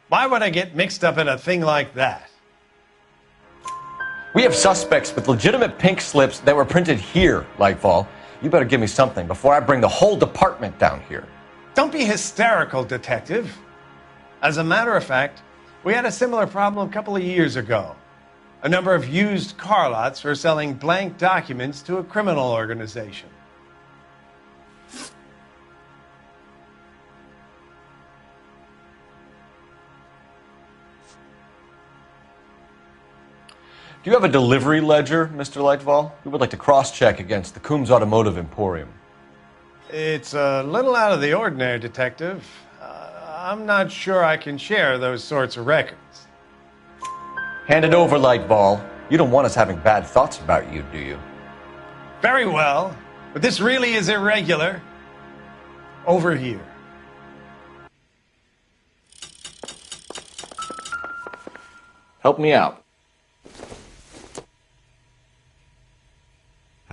Why would I get mixed up in a thing like that? We have suspects with legitimate pink slips that were printed here, Lightball. You better give me something before I bring the whole department down here. Don't be hysterical, Detective. As a matter of fact, we had a similar problem a couple of years ago. A number of used car lots were selling blank documents to a criminal organization. Do you have a delivery ledger, Mr. Lightball? We would like to cross-check against the Coombs Automotive Emporium. It's a little out of the ordinary, Detective. I'm not sure I can share those sorts of records. Hand it over, Lightball. You don't want us having bad thoughts about you, do you? Very well, but this really is irregular. Over here. Help me out.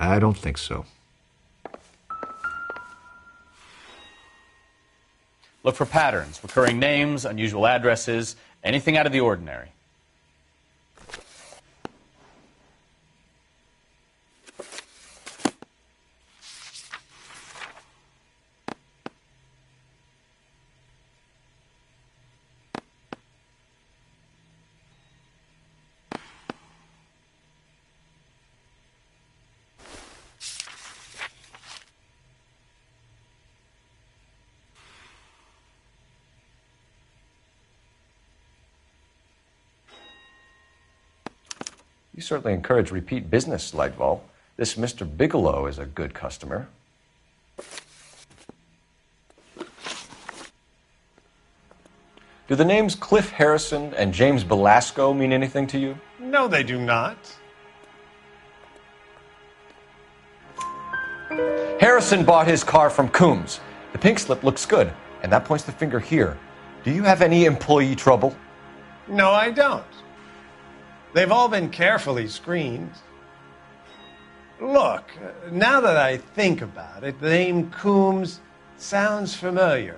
I don't think so. Look for patterns, recurring names, unusual addresses, anything out of the ordinary. You certainly encourage repeat business, Lightball. This Mr. Bigelow is a good customer. Do the names Cliff Harrison and James Belasco mean anything to you? No, they do not. Harrison bought his car from Coombs. The pink slip looks good, and that points the finger here. Do you have any employee trouble? No, I don't. They've all been carefully screened. Look, now that I think about it, the name Coombs sounds familiar.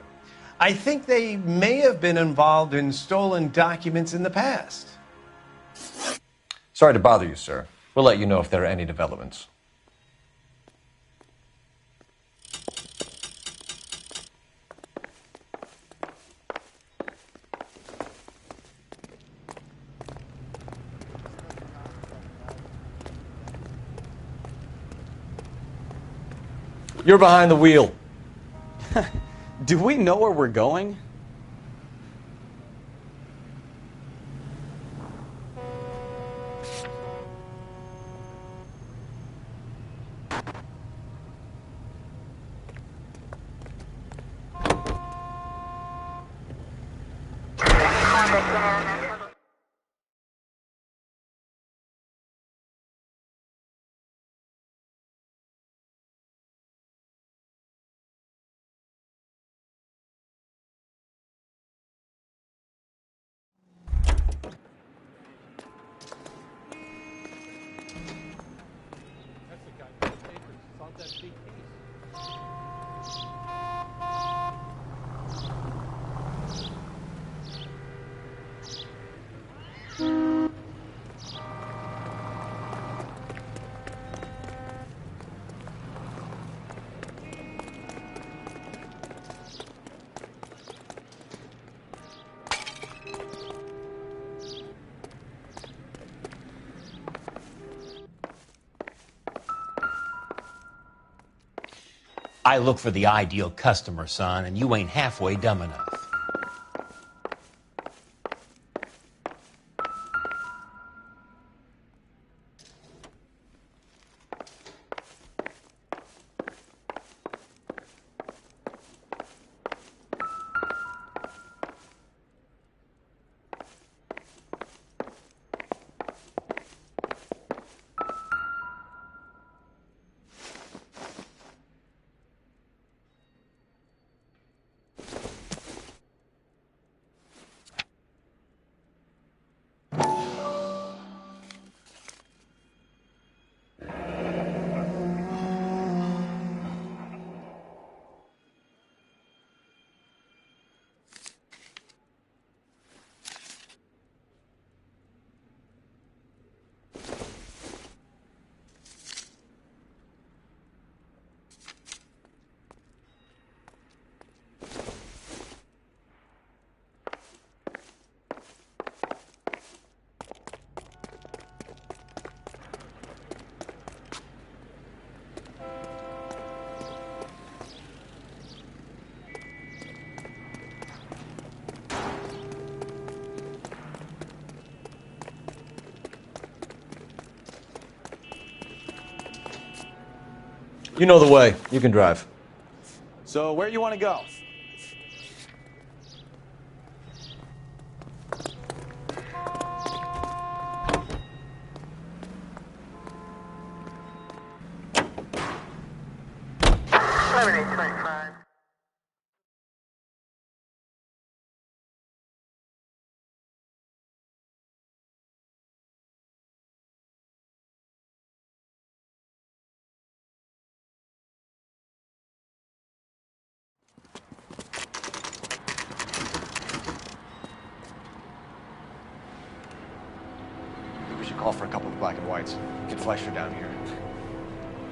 I think they may have been involved in stolen documents in the past. Sorry to bother you, sir. We'll let you know if there are any developments. You're behind the wheel. Do we know where we're going? I look for the ideal customer, son, and you ain't halfway dumb enough. You know the way. You can drive. So where you want to go? We should call for a couple of black and whites. Get Fleischer down here.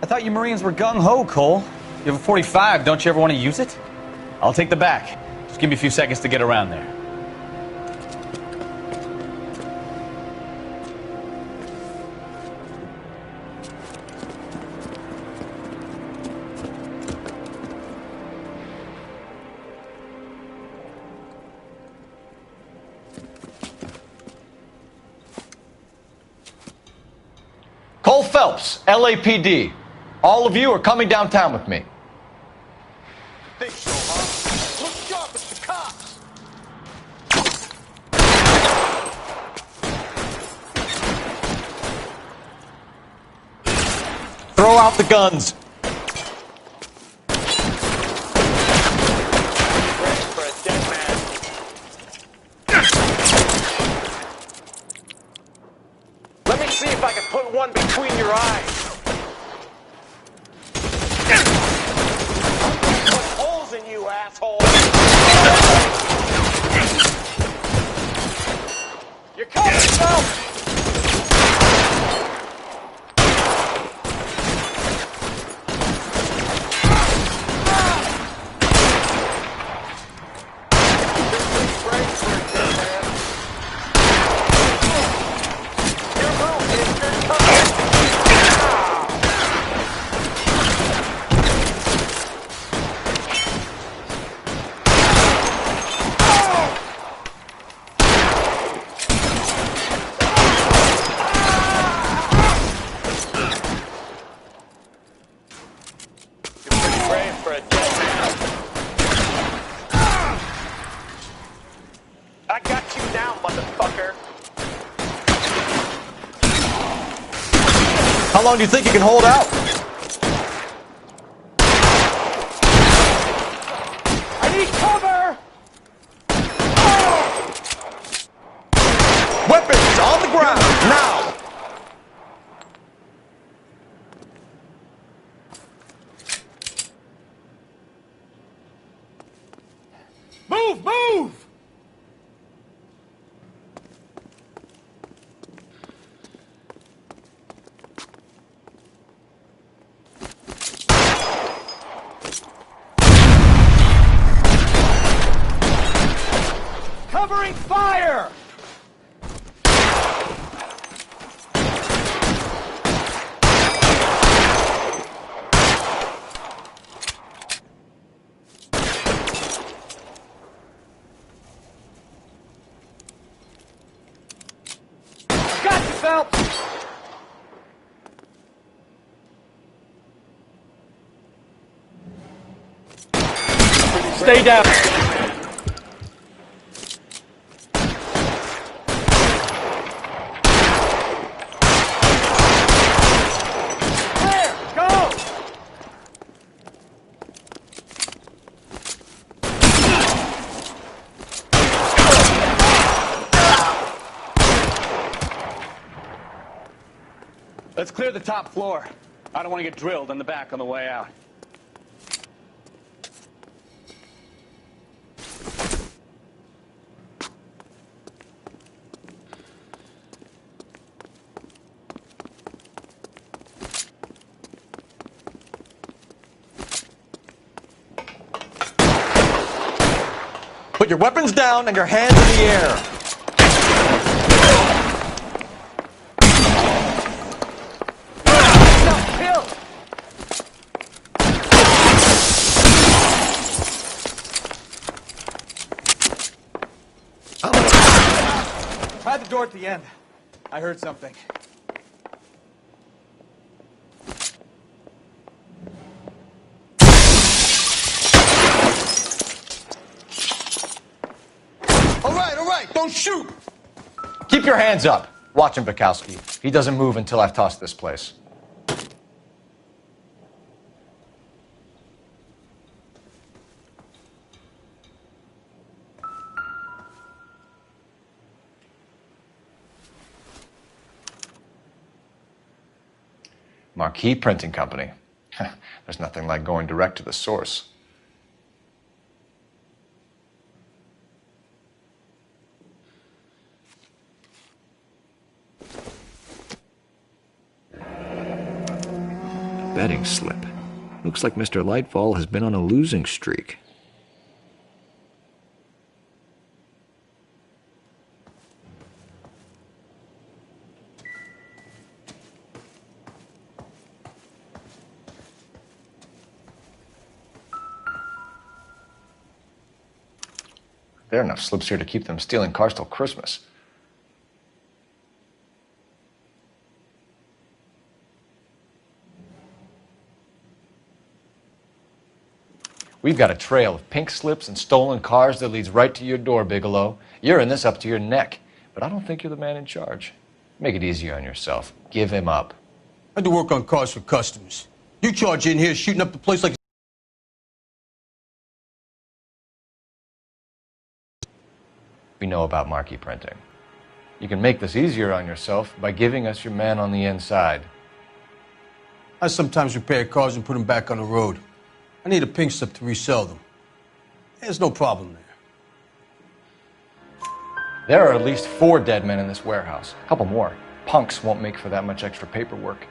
I thought you Marines were gung-ho, Cole. You have a 45. Don't you ever want to use it? I'll take the back. Just give me a few seconds to get around there. Cole Phelps, LAPD. All of you are coming downtown with me. Think so, huh? Look sharp, it's the cops. Throw out the guns. For a dead man. Let me see if I can put one between your eyes. Put holes in you, asshole. You're coming, Phelps. I got you now, motherfucker. How long do you think you can hold out? I need cover! Weapons on the ground, now! Move, move! Covering fire! Help! Stay down. Let's clear the top floor. I don't want to get drilled in the back on the way out. Put your weapons down and your hands in the air. Try the door at the end. I heard something. All right, don't shoot! Keep your hands up. Watch him, Bukowski. He doesn't move until I've tossed this place. Marquee Printing Company. There's nothing like going direct to the source. Betting slip. Looks like Mr. Lightfall has been on a losing streak. There are enough slips here to keep them stealing cars till Christmas. We've got a trail of pink slips and stolen cars that leads right to your door, Bigelow. You're in this up to your neck, but I don't think you're the man in charge. Make it easier on yourself. Give him up. I do work on cars for customers. You charge in here shooting up the place like... We know about marquee printing. You can make this easier on yourself by giving us your man on the inside. I sometimes repair cars and put them back on the road. I need a pink slip to resell them. There's no problem there. There are at least 4 dead men in this warehouse. A couple more. Punks won't make for that much extra paperwork.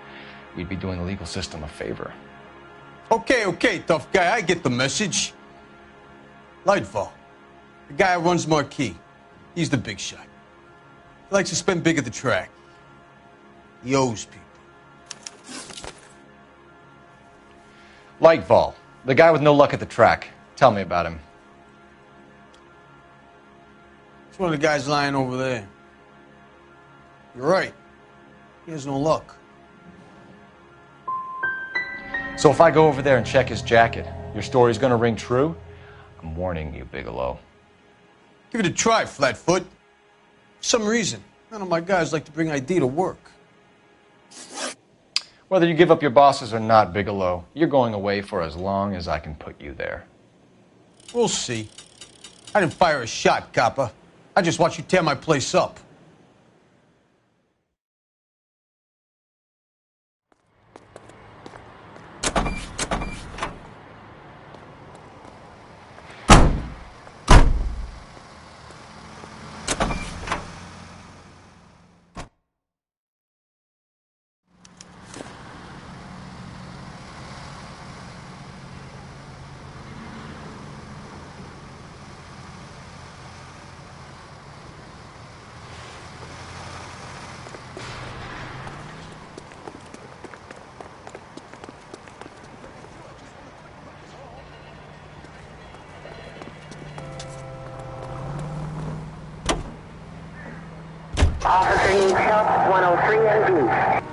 We'd be doing the legal system a favor. Okay, tough guy. I get the message. Lightfall, the guy who runs Marquee. He's the big shot. He likes to spend big at the track. He owes people. Lightfall, the guy with no luck at the track. Tell me about him. It's one of the guys lying over there. You're right. He has no luck. So if I go over there and check his jacket, your story's gonna ring true? I'm warning you, Bigelow. Give it a try, Flatfoot. For some reason, none of my guys like to bring ID to work. Whether you give up your bosses or not, Bigelow, you're going away for as long as I can put you there. We'll see. I didn't fire a shot, copper. I just watched you tear my place up. Officer needs help, 103 and B.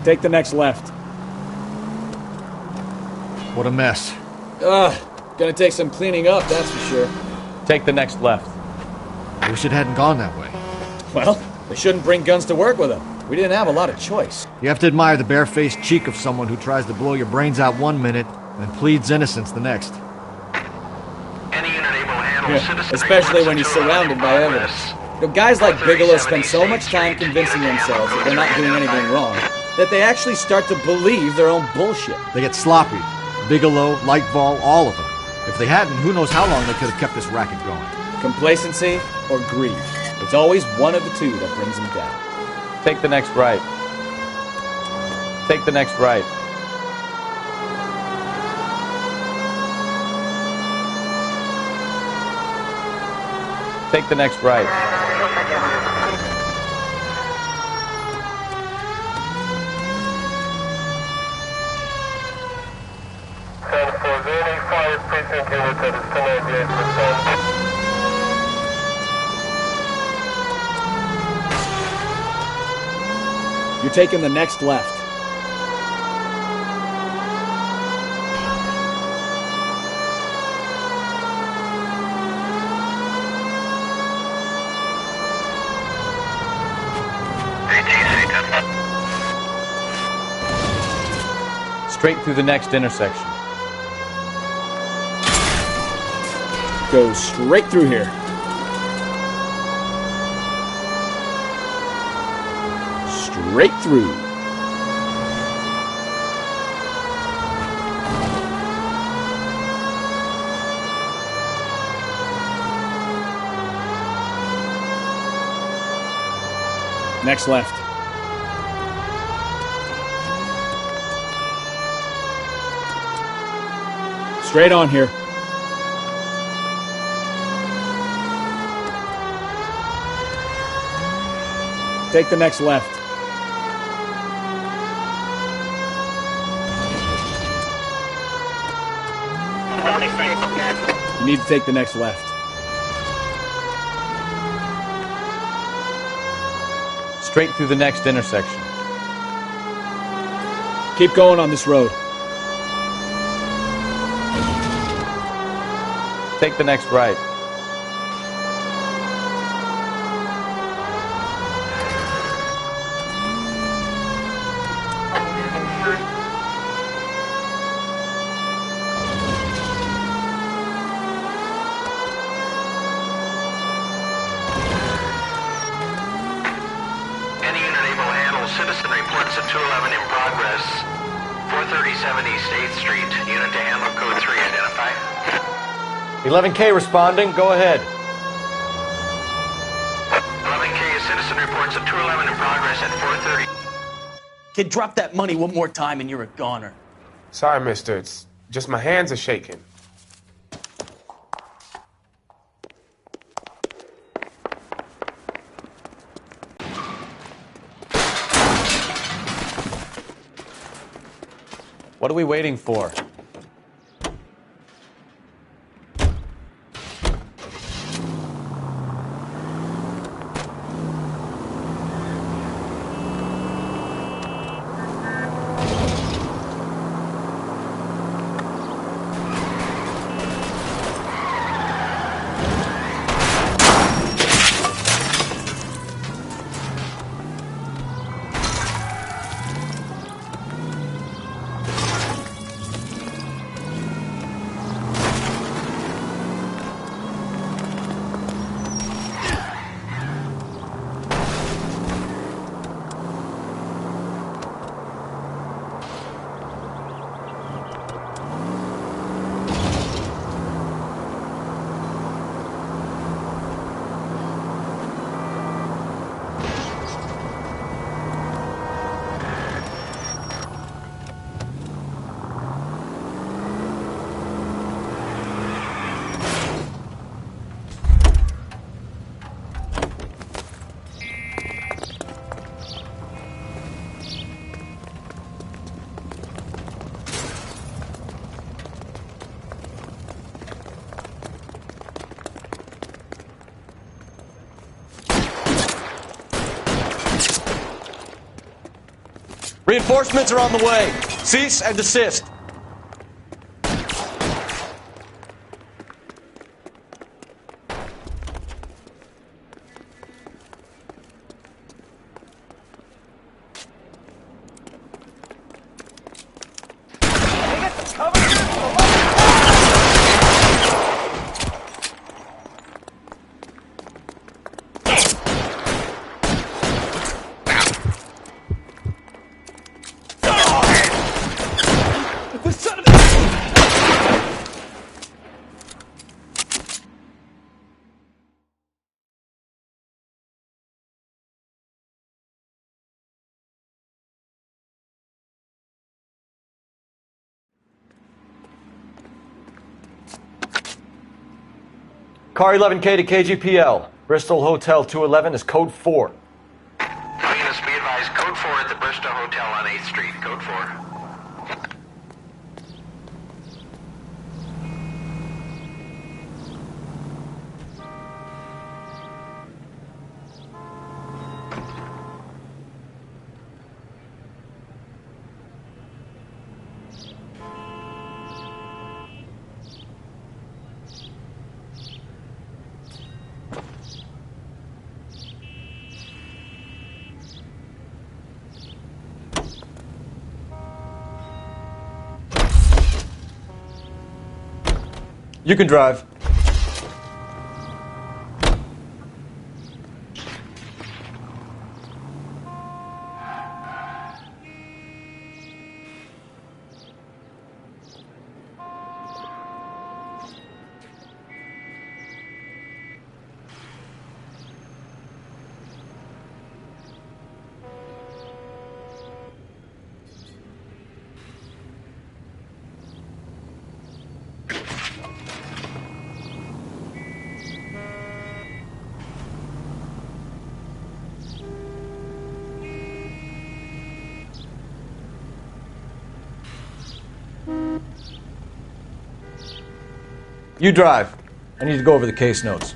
Take the next left. What a mess. Ugh, gonna take some cleaning up, that's for sure. Take the next left. I wish it hadn't gone that way. Well, they shouldn't bring guns to work with them. We didn't have a lot of choice. You have to admire the barefaced cheek of someone who tries to blow your brains out one minute and pleads innocence the next. Yeah, especially when he's surrounded by evidence. You know, guys like Bigelow spend so much time convincing themselves that they're not doing anything wrong that they actually start to believe their own bullshit. They get sloppy. Bigelow, Lightball, all of them. If they hadn't, who knows how long they could have kept this racket going. Complacency or greed. It's always one of the two that brings them down. Take the next right. Take the next right. Take the next right. You're taking the next left. Straight through the next intersection. Go straight through here. Straight through. Next left. Straight on here. Take the next left. You need to take the next left. Straight through the next intersection. Keep going on this road. Take the next right. Citizen reports at 211 in progress. 437 East 8th Street. Unit to handle code 3 identified. 11K responding. Go ahead. 11K, a citizen reports at 211 in progress at 430. Kid, drop that money one more time and you're a goner. Sorry, mister. It's just my hands are shaking. What are we waiting for? Reinforcements are on the way. Cease and desist. Car 11K to KGPL. Bristol Hotel 211 is code 4. Venus, be advised, code 4 at the Bristol Hotel on 8th Street, code 4. You can drive. You drive. I need to go over the case notes.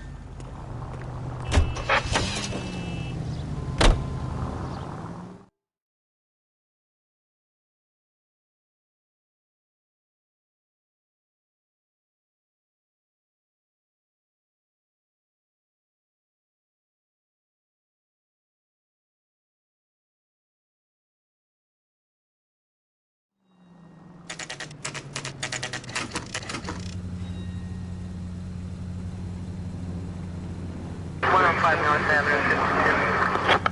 North Avenue, 52.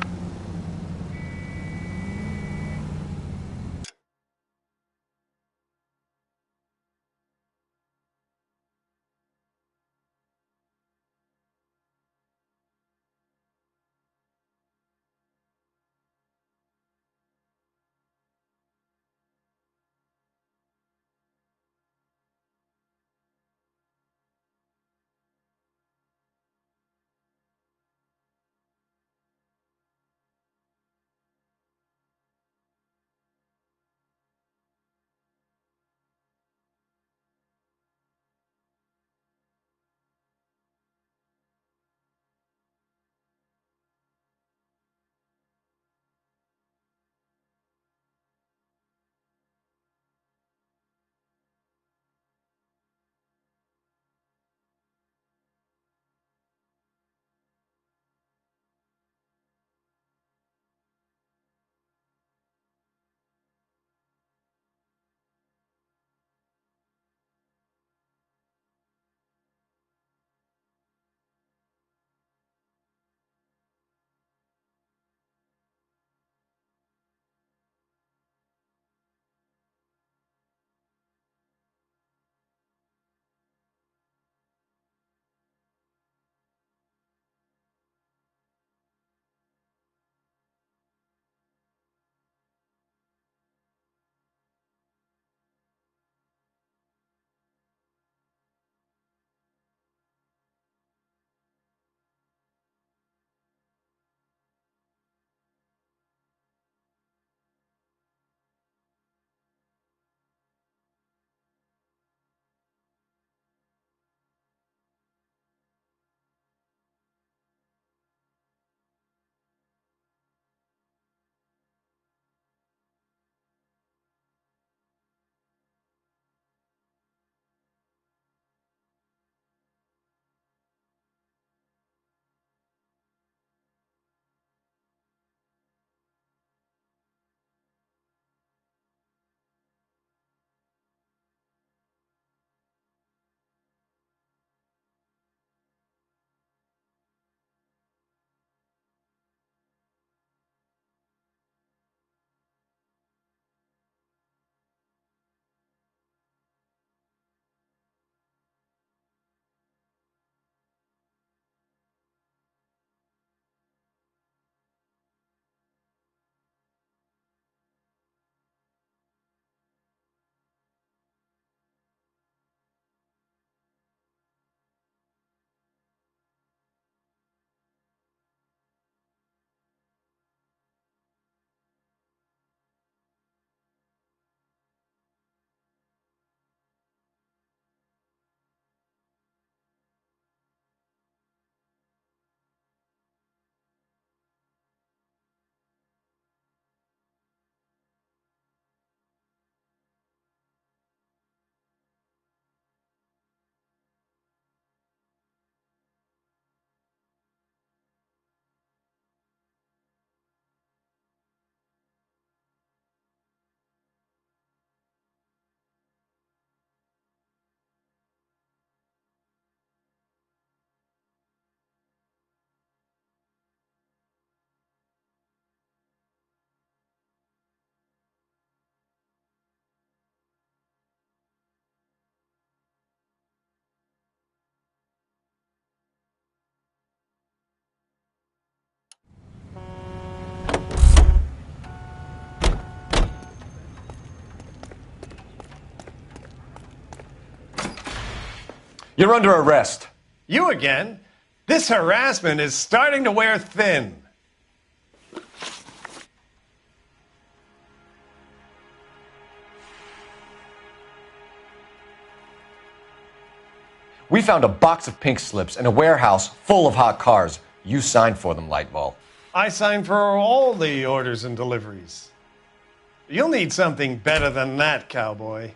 You're under arrest. You again? This harassment is starting to wear thin. We found a box of pink slips in a warehouse full of hot cars. You signed for them, Lightball. I signed for all the orders and deliveries. You'll need something better than that, cowboy.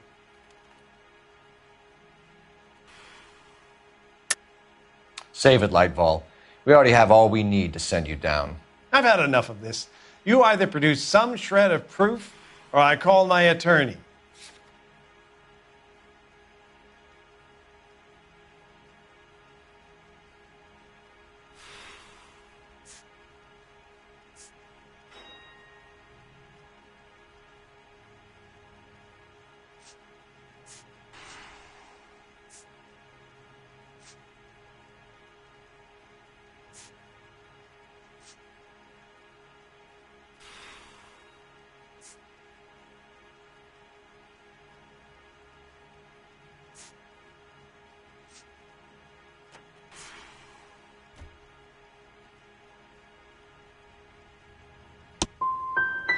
Save it, Lightball. We already have all we need to send you down. I've had enough of this. You either produce some shred of proof, or I call my attorney.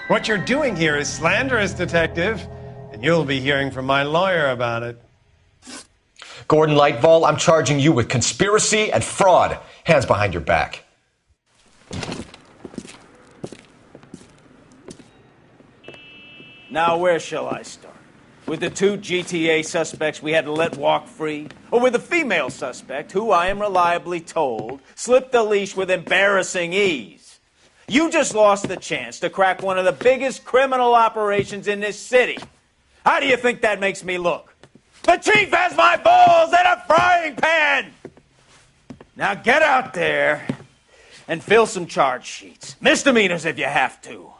What you're doing here is slanderous, Detective, and you'll be hearing from my lawyer about it. Gordon Lightball, I'm charging you with conspiracy and fraud. Hands behind your back. Now, where shall I start? With the 2 GTA suspects we had to let walk free? Or with the female suspect, who I am reliably told slipped the leash with embarrassing ease? You just lost the chance to crack one of the biggest criminal operations in this city. How do you think that makes me look? The chief has my balls in a frying pan! Now get out there and fill some charge sheets. Misdemeanors if you have to.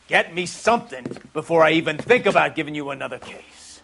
Get me something before I even think about giving you another case.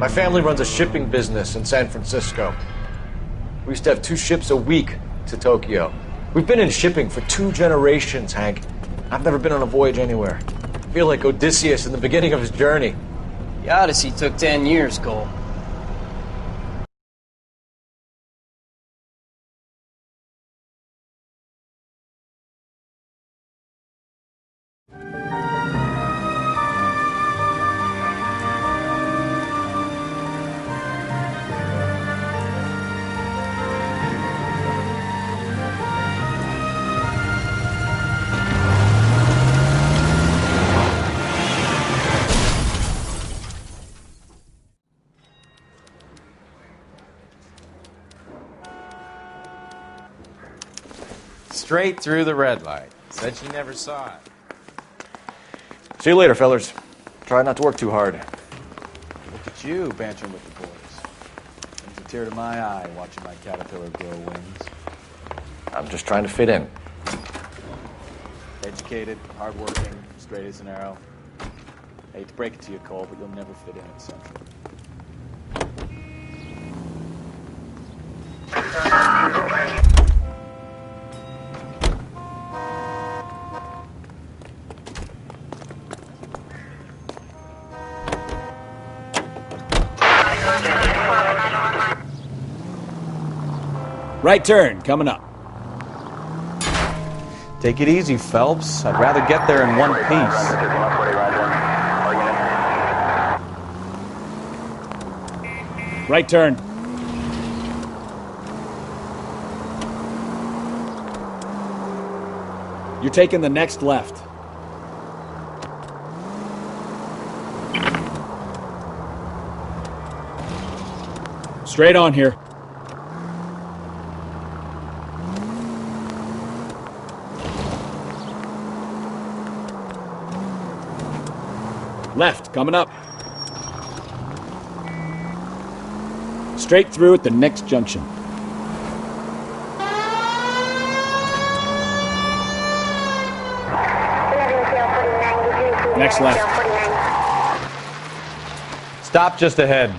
My family runs a shipping business in San Francisco. We used to have 2 ships a week to Tokyo. We've been in shipping for 2 generations, Hank. I've never been on a voyage anywhere. I feel like Odysseus in the beginning of his journey. The Odyssey took 10 years, Cole. Straight through the red light. Said she never saw it. See you later, fellers. Try not to work too hard. Look at you bantering with the boys. Brings a tear to my eye watching my caterpillar grow wings. I'm just trying to fit in. Educated, hardworking, straight as an arrow. I hate to break it to you, Cole, but you'll never fit in at Central. Right turn, coming up. Take it easy, Phelps. I'd rather get there in one piece. Right turn. You're taking the next left. Straight on here. Left, coming up. Straight through at the next junction. Next left. Stop just ahead.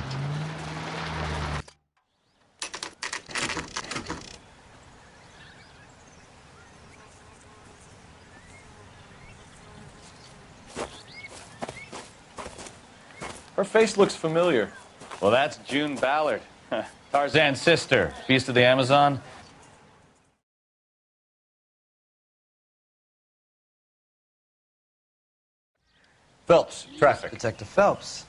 Her face looks familiar. Well, that's June Ballard, Tarzan's sister, beast of the Amazon. Phelps, traffic. Detective Phelps.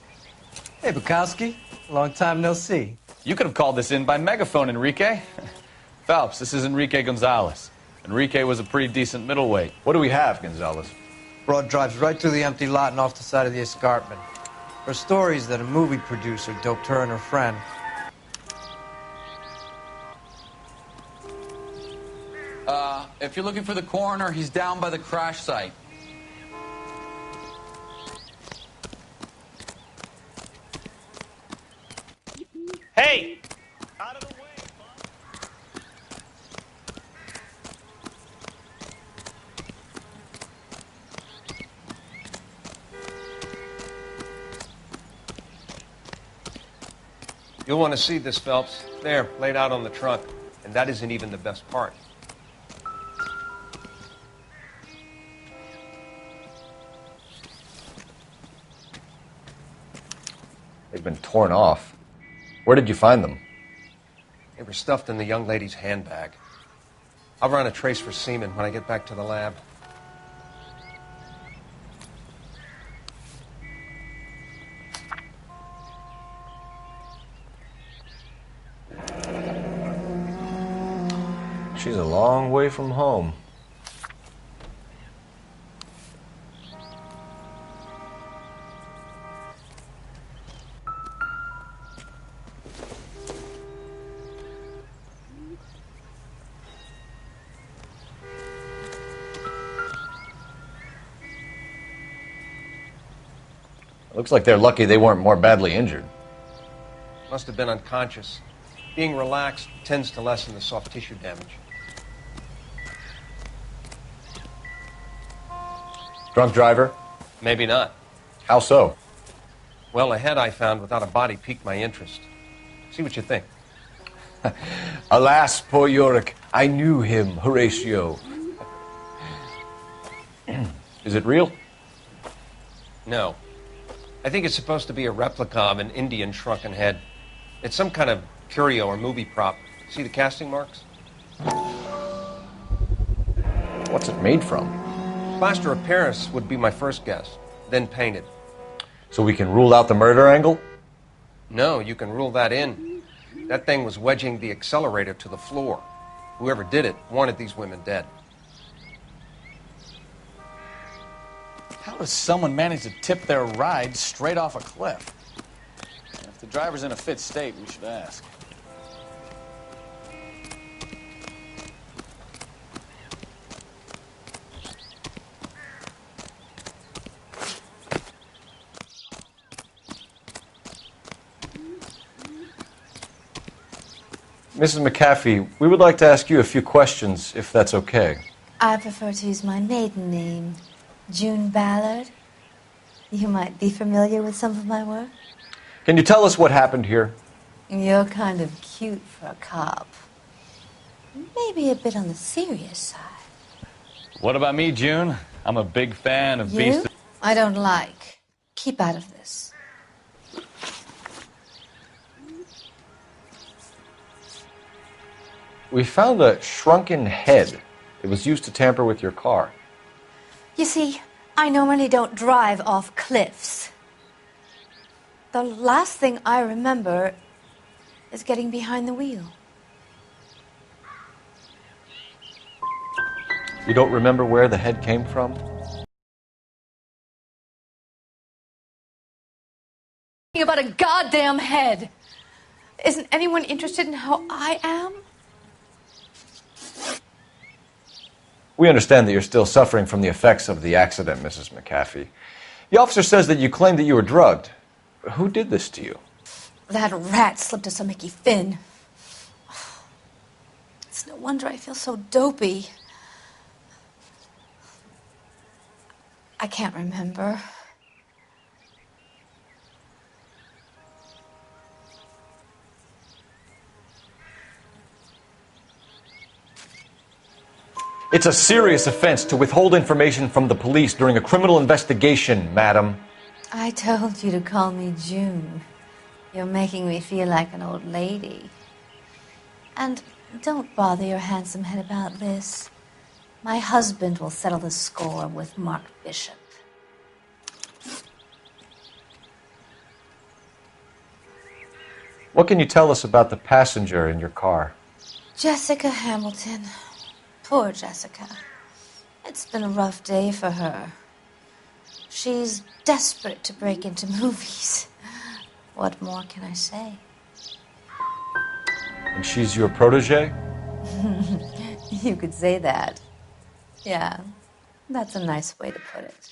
Hey, Bukowski. Long time no see. You could have called this in by megaphone, Enrique. Phelps, this is Enrique Gonzalez. Enrique was a pretty decent middleweight. What do we have, Gonzalez? Broad drives right through the empty lot and off the side of the escarpment. Her story is that a movie producer doped her and her friend. If you're looking for the coroner, he's down by the crash site. Hey! You'll want to see this, Phelps. There, laid out on the trunk. And that isn't even the best part. They've been torn off. Where did you find them? They were stuffed in the young lady's handbag. I'll run a trace for semen when I get back to the lab. She's a long way from home. Looks like they're lucky they weren't more badly injured. Must have been unconscious. Being relaxed tends to lessen the soft tissue damage. Drunk driver? Maybe not. How so? Well, a head I found without a body piqued my interest. See what you think. Alas, poor Yorick, I knew him, Horatio. Is it real? No. I think it's supposed to be a replica of an Indian shrunken head. It's some kind of curio or movie prop. See the casting marks? What's it made from? Plaster of Paris would be my first guess, then painted. So we can rule out the murder angle? No, you can rule that in. That thing was wedging the accelerator to the floor. Whoever did it wanted these women dead. How does someone manage to tip their ride straight off a cliff? If the driver's in a fit state, we should ask. Mrs. McAfee, we would like to ask you a few questions, if that's okay. I prefer to use my maiden name, June Ballard. You might be familiar with some of my work. Can you tell us what happened here? You're kind of cute for a cop. Maybe a bit on the serious side. What about me, June? I'm a big fan of You? Beast. I don't like. Keep out of this. We found a shrunken head. It was used to tamper with your car. You see, I normally don't drive off cliffs. The last thing I remember is getting behind the wheel. You don't remember where the head came from? About a goddamn head. Isn't anyone interested in how I am? We understand that you're still suffering from the effects of the accident, Mrs. McAfee. The officer says that you claimed that you were drugged. Who did this to you? That rat slipped us a Mickey Finn. It's no wonder I feel so dopey. I can't remember. It's a serious offense to withhold information from the police during a criminal investigation, madam. I told you to call me June. You're making me feel like an old lady. And don't bother your handsome head about this. My husband will settle the score with Mark Bishop. What can you tell us about the passenger in your car? Jessica Hamilton. Poor Jessica. It's been a rough day for her. She's desperate to break into movies. What more can I say? And she's your protege? You could say that. Yeah, that's a nice way to put it.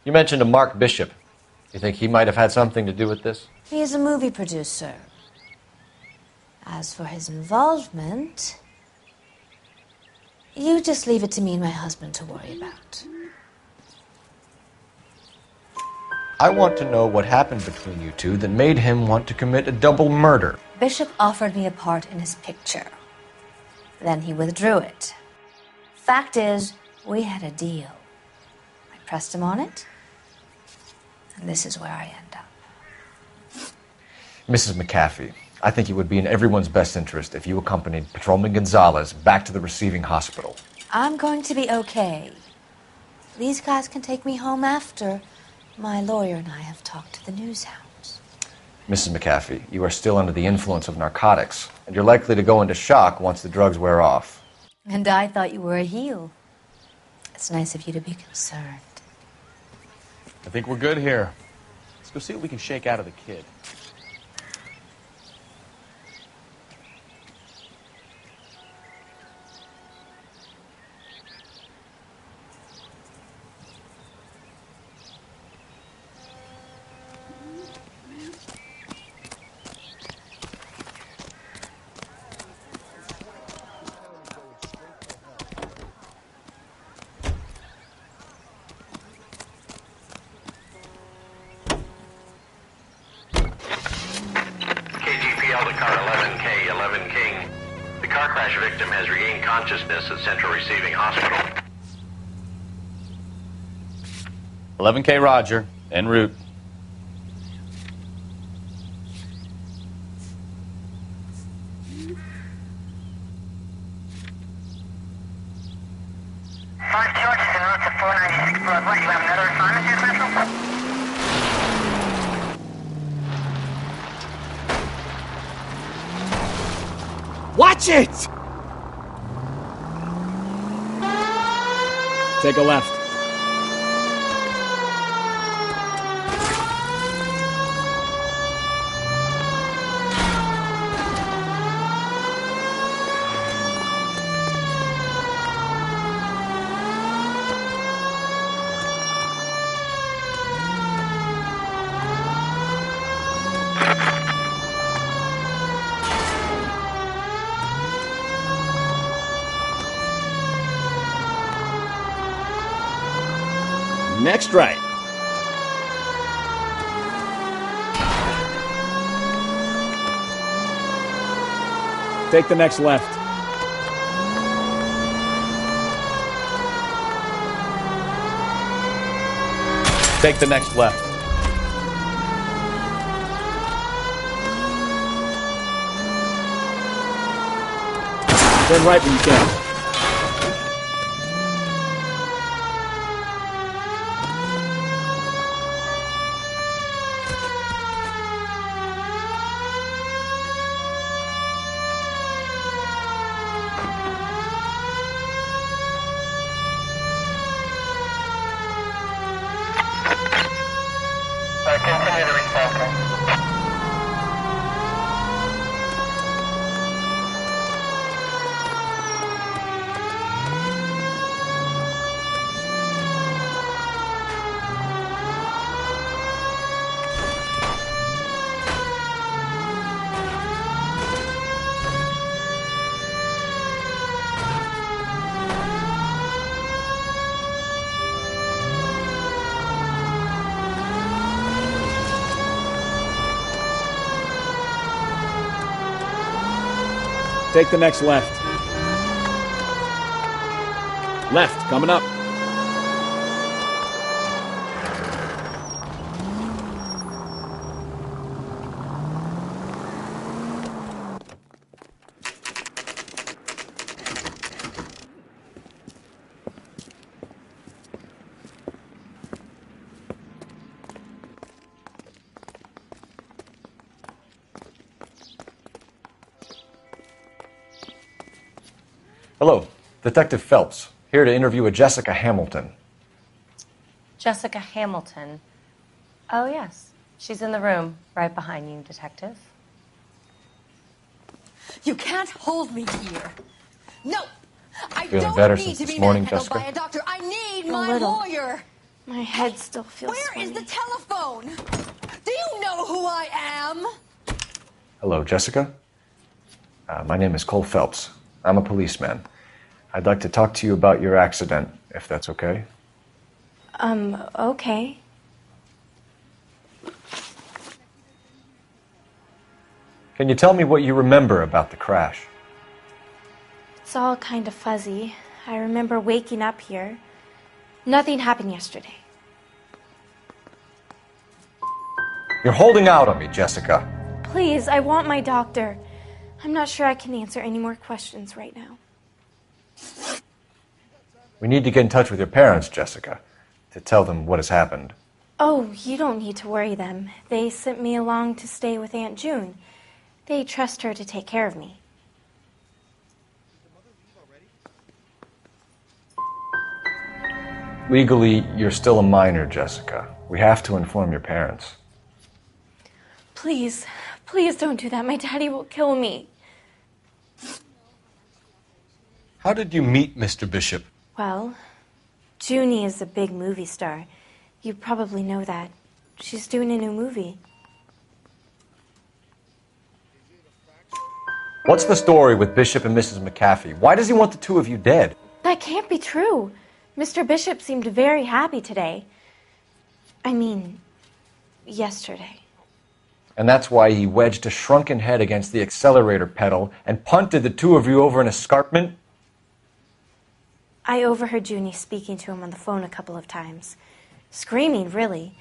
You mentioned a Mark Bishop. You think he might have had something to do with this? He is a movie producer. As for his involvement, you just leave it to me and my husband to worry about. I want to know what happened between you two that made him want to commit a double murder. Bishop offered me a part in his picture. Then he withdrew it. Fact is, we had a deal. I pressed him on it, and this is where I end up. Mrs. McAfee, I think it would be in everyone's best interest if you accompanied Patrolman Gonzalez back to the receiving hospital. I'm going to be okay. These guys can take me home after. My lawyer and I have talked to the news hounds. Mrs. McAfee, you are still under the influence of narcotics, and you're likely to go into shock once the drugs wear off. And I thought you were a heel. It's nice of you to be concerned. I think we're good here. Let's go see what we can shake out of the kid. KGPL to car 11K, 11 King. The car crash victim has regained consciousness at Central Receiving Hospital. 11K Roger, en route. Watch it! Take a left. Next right. Take the next left. Take the next left. Turn right when you can. Continue to respond. Take the next left. Left, coming up. Hello, Detective Phelps, here to interview a Jessica Hamilton. Jessica Hamilton. Oh, yes. She's in the room, right behind you, Detective. You can't hold me here. No! I Feeling don't better need since to this be morning, manhandled Jessica? by a doctor. I need A my little. lawyer. My head still feels Where is swimming. the telephone? Do you know who I am? Hello, Jessica. My name is Cole Phelps. I'm a policeman. I'd like to talk to you about your accident, if that's okay. Okay. Can you tell me what you remember about the crash? It's all kind of fuzzy. I remember waking up here. Nothing happened yesterday. You're holding out on me, Jessica. Please, I want my doctor. I'm not sure I can answer any more questions right now. We need to get in touch with your parents, Jessica, to tell them what has happened. Oh, you don't need to worry them. They sent me along to stay with Aunt June. They trust her to take care of me. Legally, you're still a minor, Jessica. We have to inform your parents. Please, please don't do that. My daddy will kill me. How did you meet Mr. Bishop? Well, Junie is a big movie star. You probably know that. She's doing a new movie. What's the story with Bishop and Mrs. McAfee? Why does he want the two of you dead? That can't be true. Mr. Bishop seemed very happy today. I mean, yesterday. And that's why he wedged a shrunken head against the accelerator pedal and punted the two of you over an escarpment? I overheard Junie speaking to him on the phone a couple of times. Screaming, really.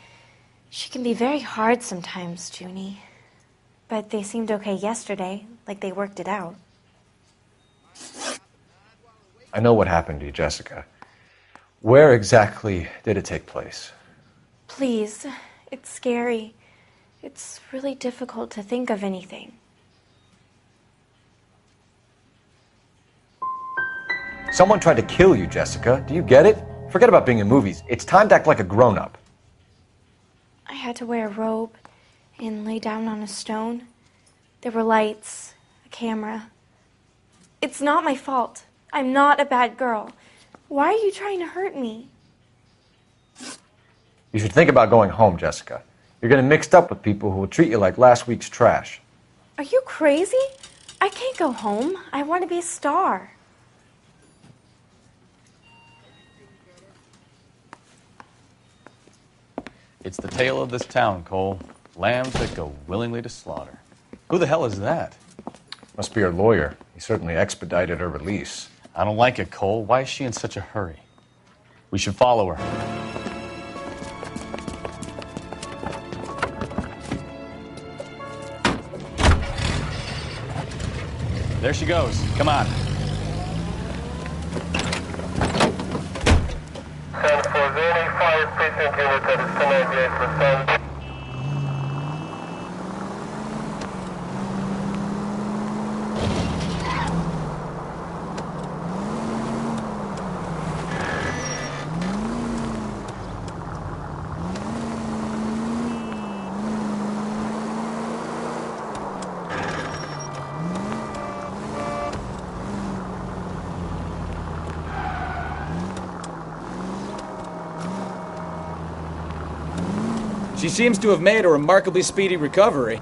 She can be very hard sometimes, Junie. But they seemed okay yesterday, like they worked it out. I know what happened to you, Jessica. Where exactly did it take place? Please, it's scary. It's really difficult to think of anything. Someone tried to kill you, Jessica. Do you get it? Forget about being in movies. It's time to act like a grown-up. I had to wear a robe and lay down on a stone. There were lights, a camera. It's not my fault. I'm not a bad girl. Why are you trying to hurt me? You should think about going home, Jessica. You're getting mixed up with people who will treat you like last week's trash. Are you crazy? I can't go home. I want to be a star. It's the tale of this town, Cole. Lambs that go willingly to slaughter. Who the hell is that? Must be her lawyer. He certainly expedited her release. I don't like it, Cole. Why is she in such a hurry? We should follow her. There she goes. Come on. Send for any fire precinct unit that is 1098%. She seems to have made a remarkably speedy recovery.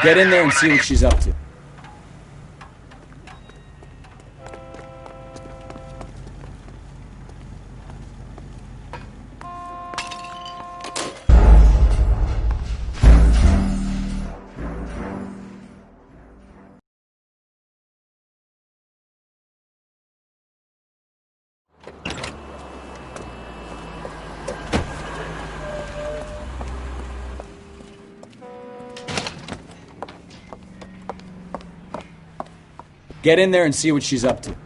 Get in there and see what she's up to. Get in there and see what she's up to.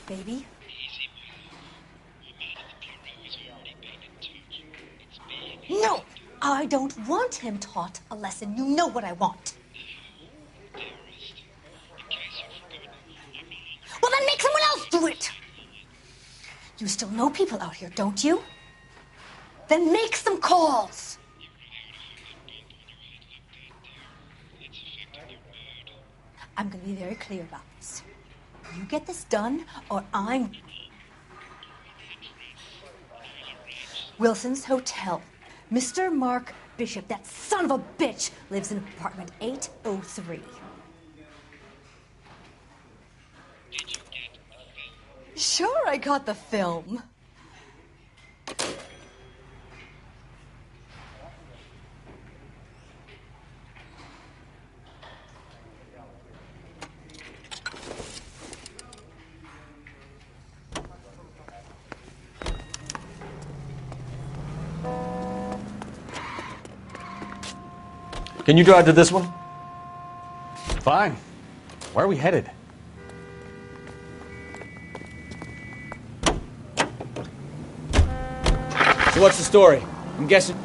Baby? No! I don't want him taught a lesson. You know what I want. Well, then make someone else do it! You still know people out here, don't you? Then make some calls! I'm gonna be very clear about this. You get this done, or I'm... Wilson's Hotel. Mr. Mark Bishop, that son of a bitch, lives in apartment 803. Sure, I got the film. Can you drive to this one? Fine. Where are we headed? So what's the story? I'm guessing...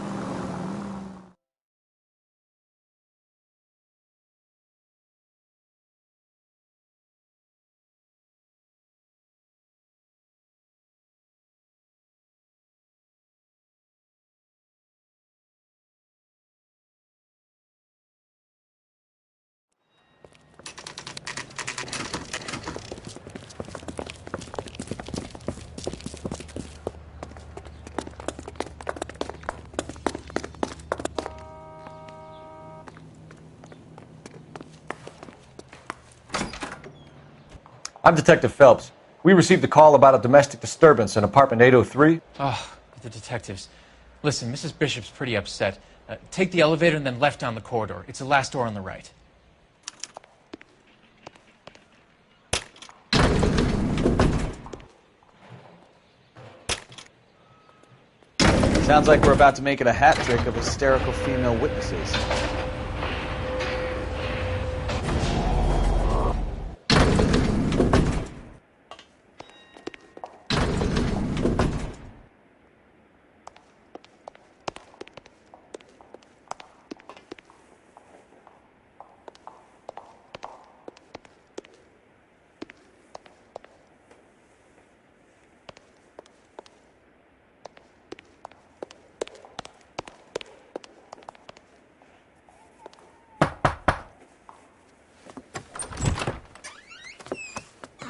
I'm Detective Phelps. We received a call about a domestic disturbance in apartment 803. Oh, the detectives. Listen, Mrs. Bishop's pretty upset. Take the elevator and then left down the corridor. It's the last door on the right. Sounds like we're about to make it a hat trick of hysterical female witnesses.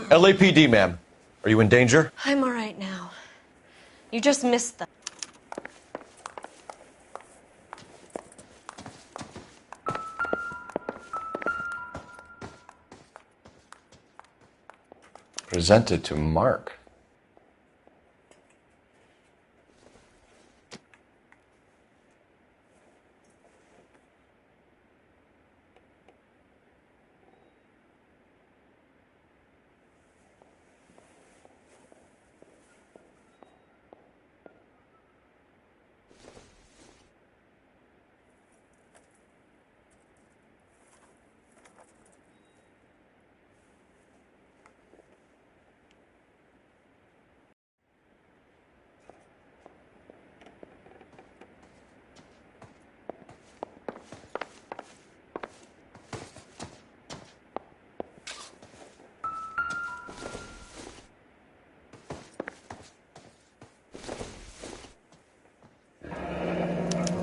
LAPD, ma'am. Are you in danger? I'm all right now. You just missed them. Presented to Mark.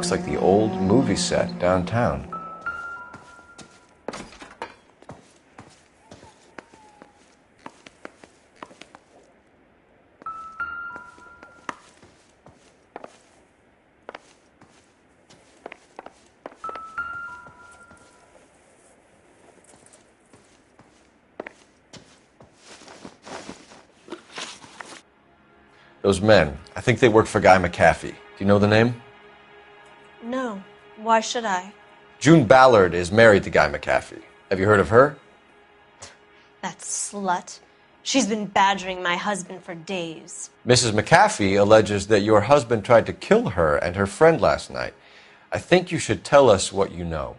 Looks like the old movie set downtown. Those men, I think they work for Guy McAfee. Do you know the name? No. Why should I? June Ballard is married to Guy McAfee. Have you heard of her? That slut. She's been badgering my husband for days. Mrs. McAfee alleges that your husband tried to kill her and her friend last night. I think you should tell us what you know.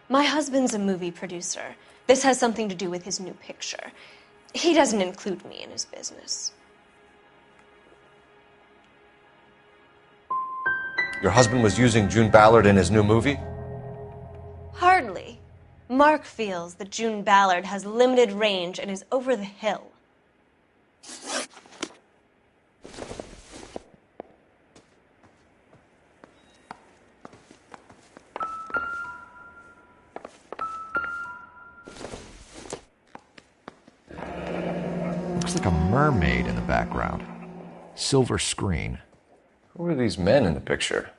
My husband's a movie producer. This has something to do with his new picture. He doesn't include me in his business. Your husband was using June Ballard in his new movie? Hardly. Mark feels that June Ballard has limited range and is over the hill. Looks like a mermaid in the background. Silver screen. Who are these men in the picture?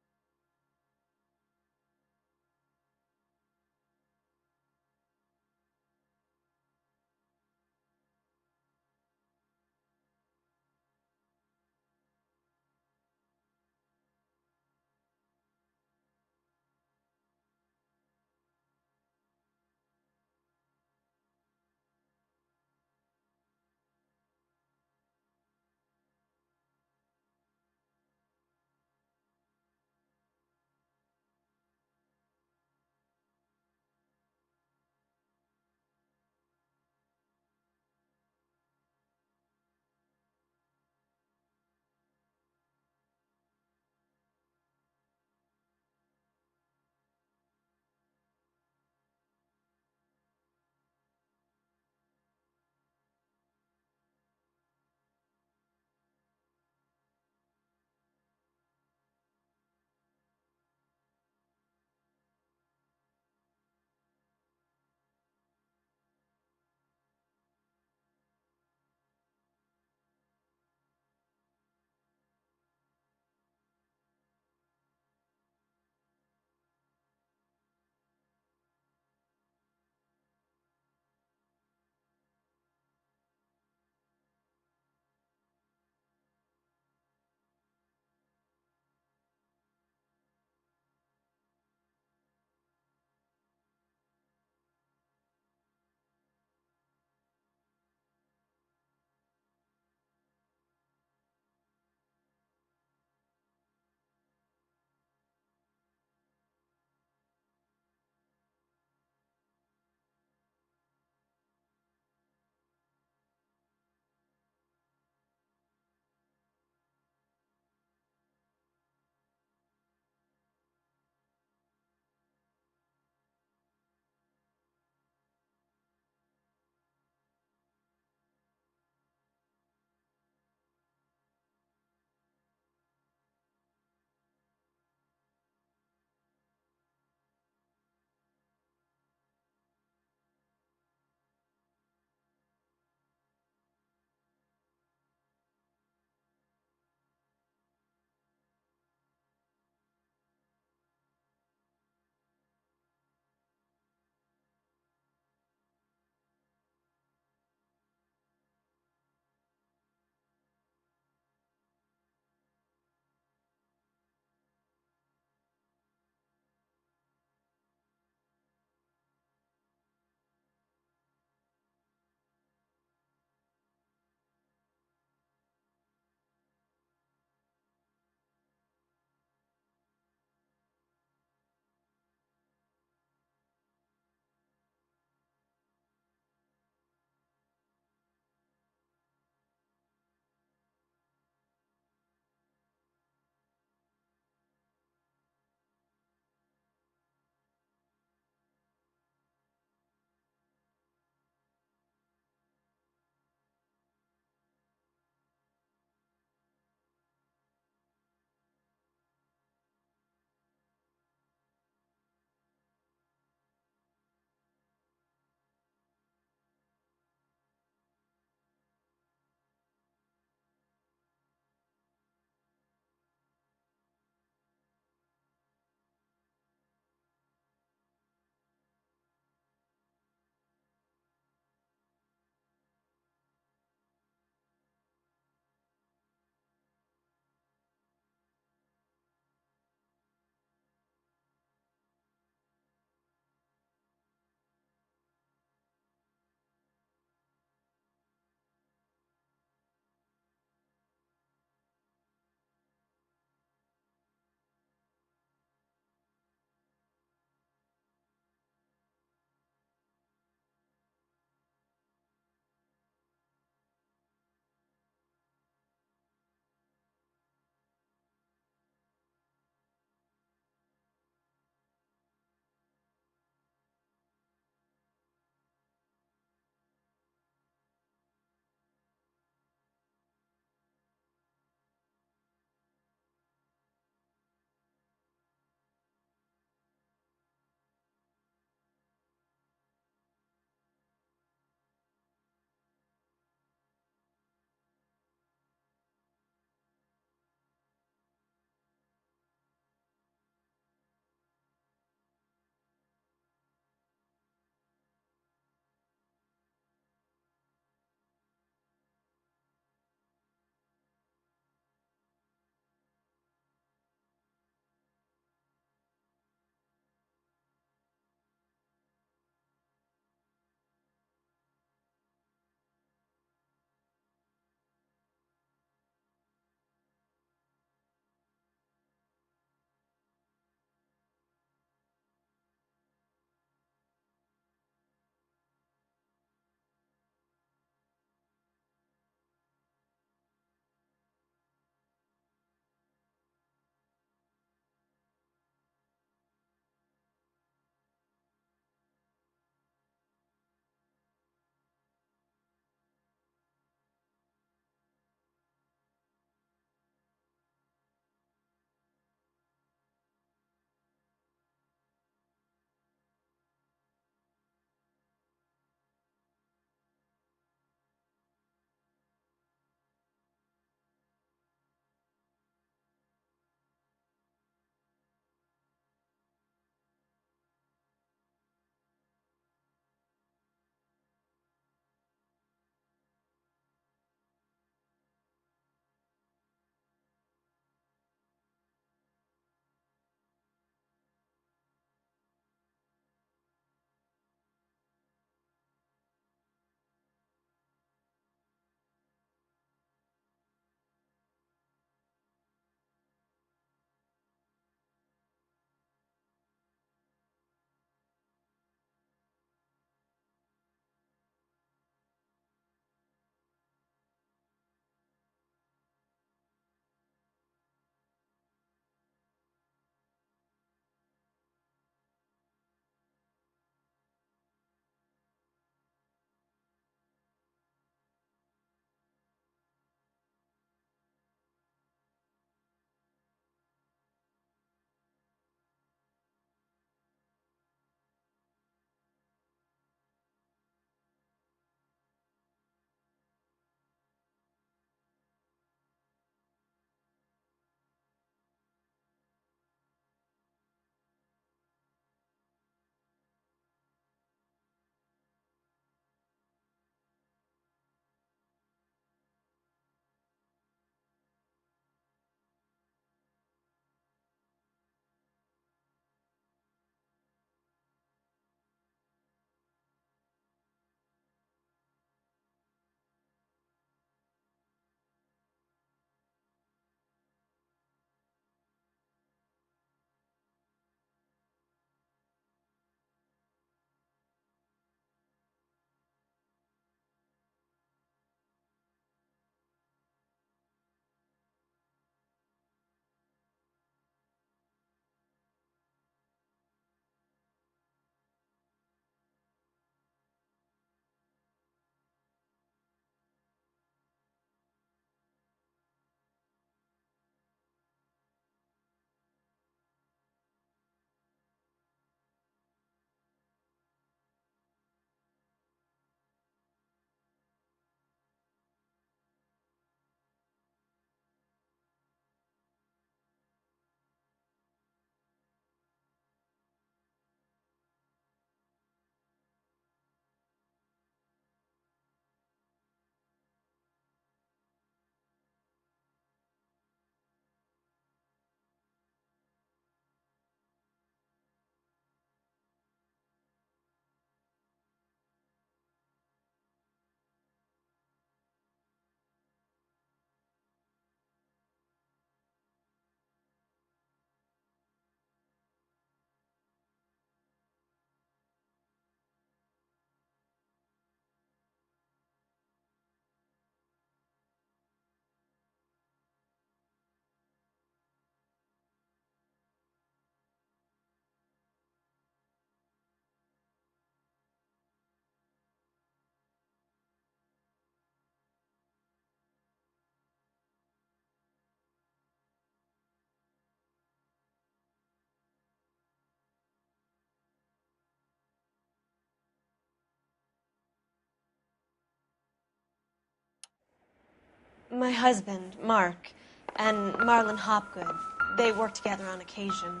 My husband, Mark, and Marlon Hopgood. They work together on occasion.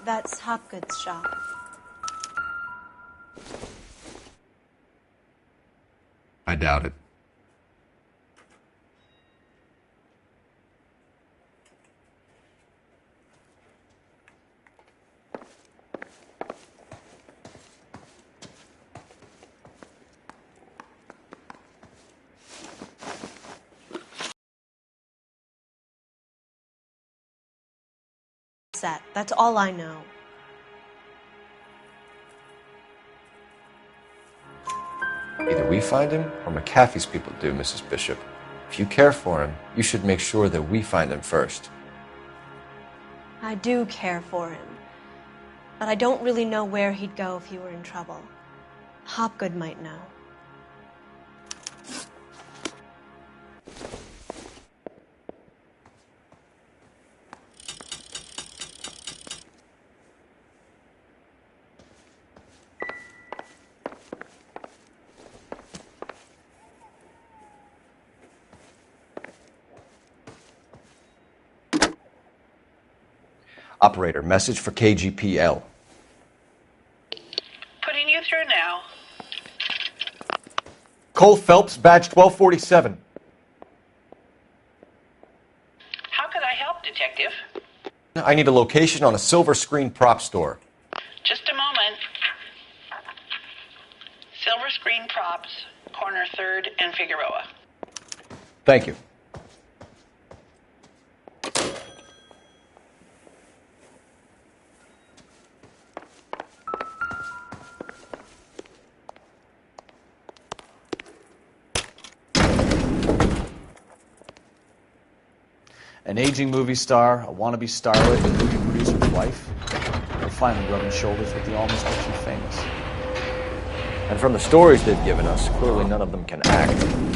That's Hopgood's shop. I doubt it. That's all I know. Either we find him or McAfee's people do, Mrs. Bishop. If you care for him, you should make sure that we find him first. I do care for him. But I don't really know where he'd go if he were in trouble. Hopgood might know. Operator, message for KGPL. Putting you through now. Cole Phelps, badge 1247. How could I help, Detective? I need a location on a silver screen prop store. Just a moment. Silver Screen Props, corner 3rd and Figueroa. Thank you. An aging movie star, a wannabe starlet, and movie producer's wife. They're finally rubbing shoulders with the almost rich famous. And from the stories they've given us, clearly none of them can act.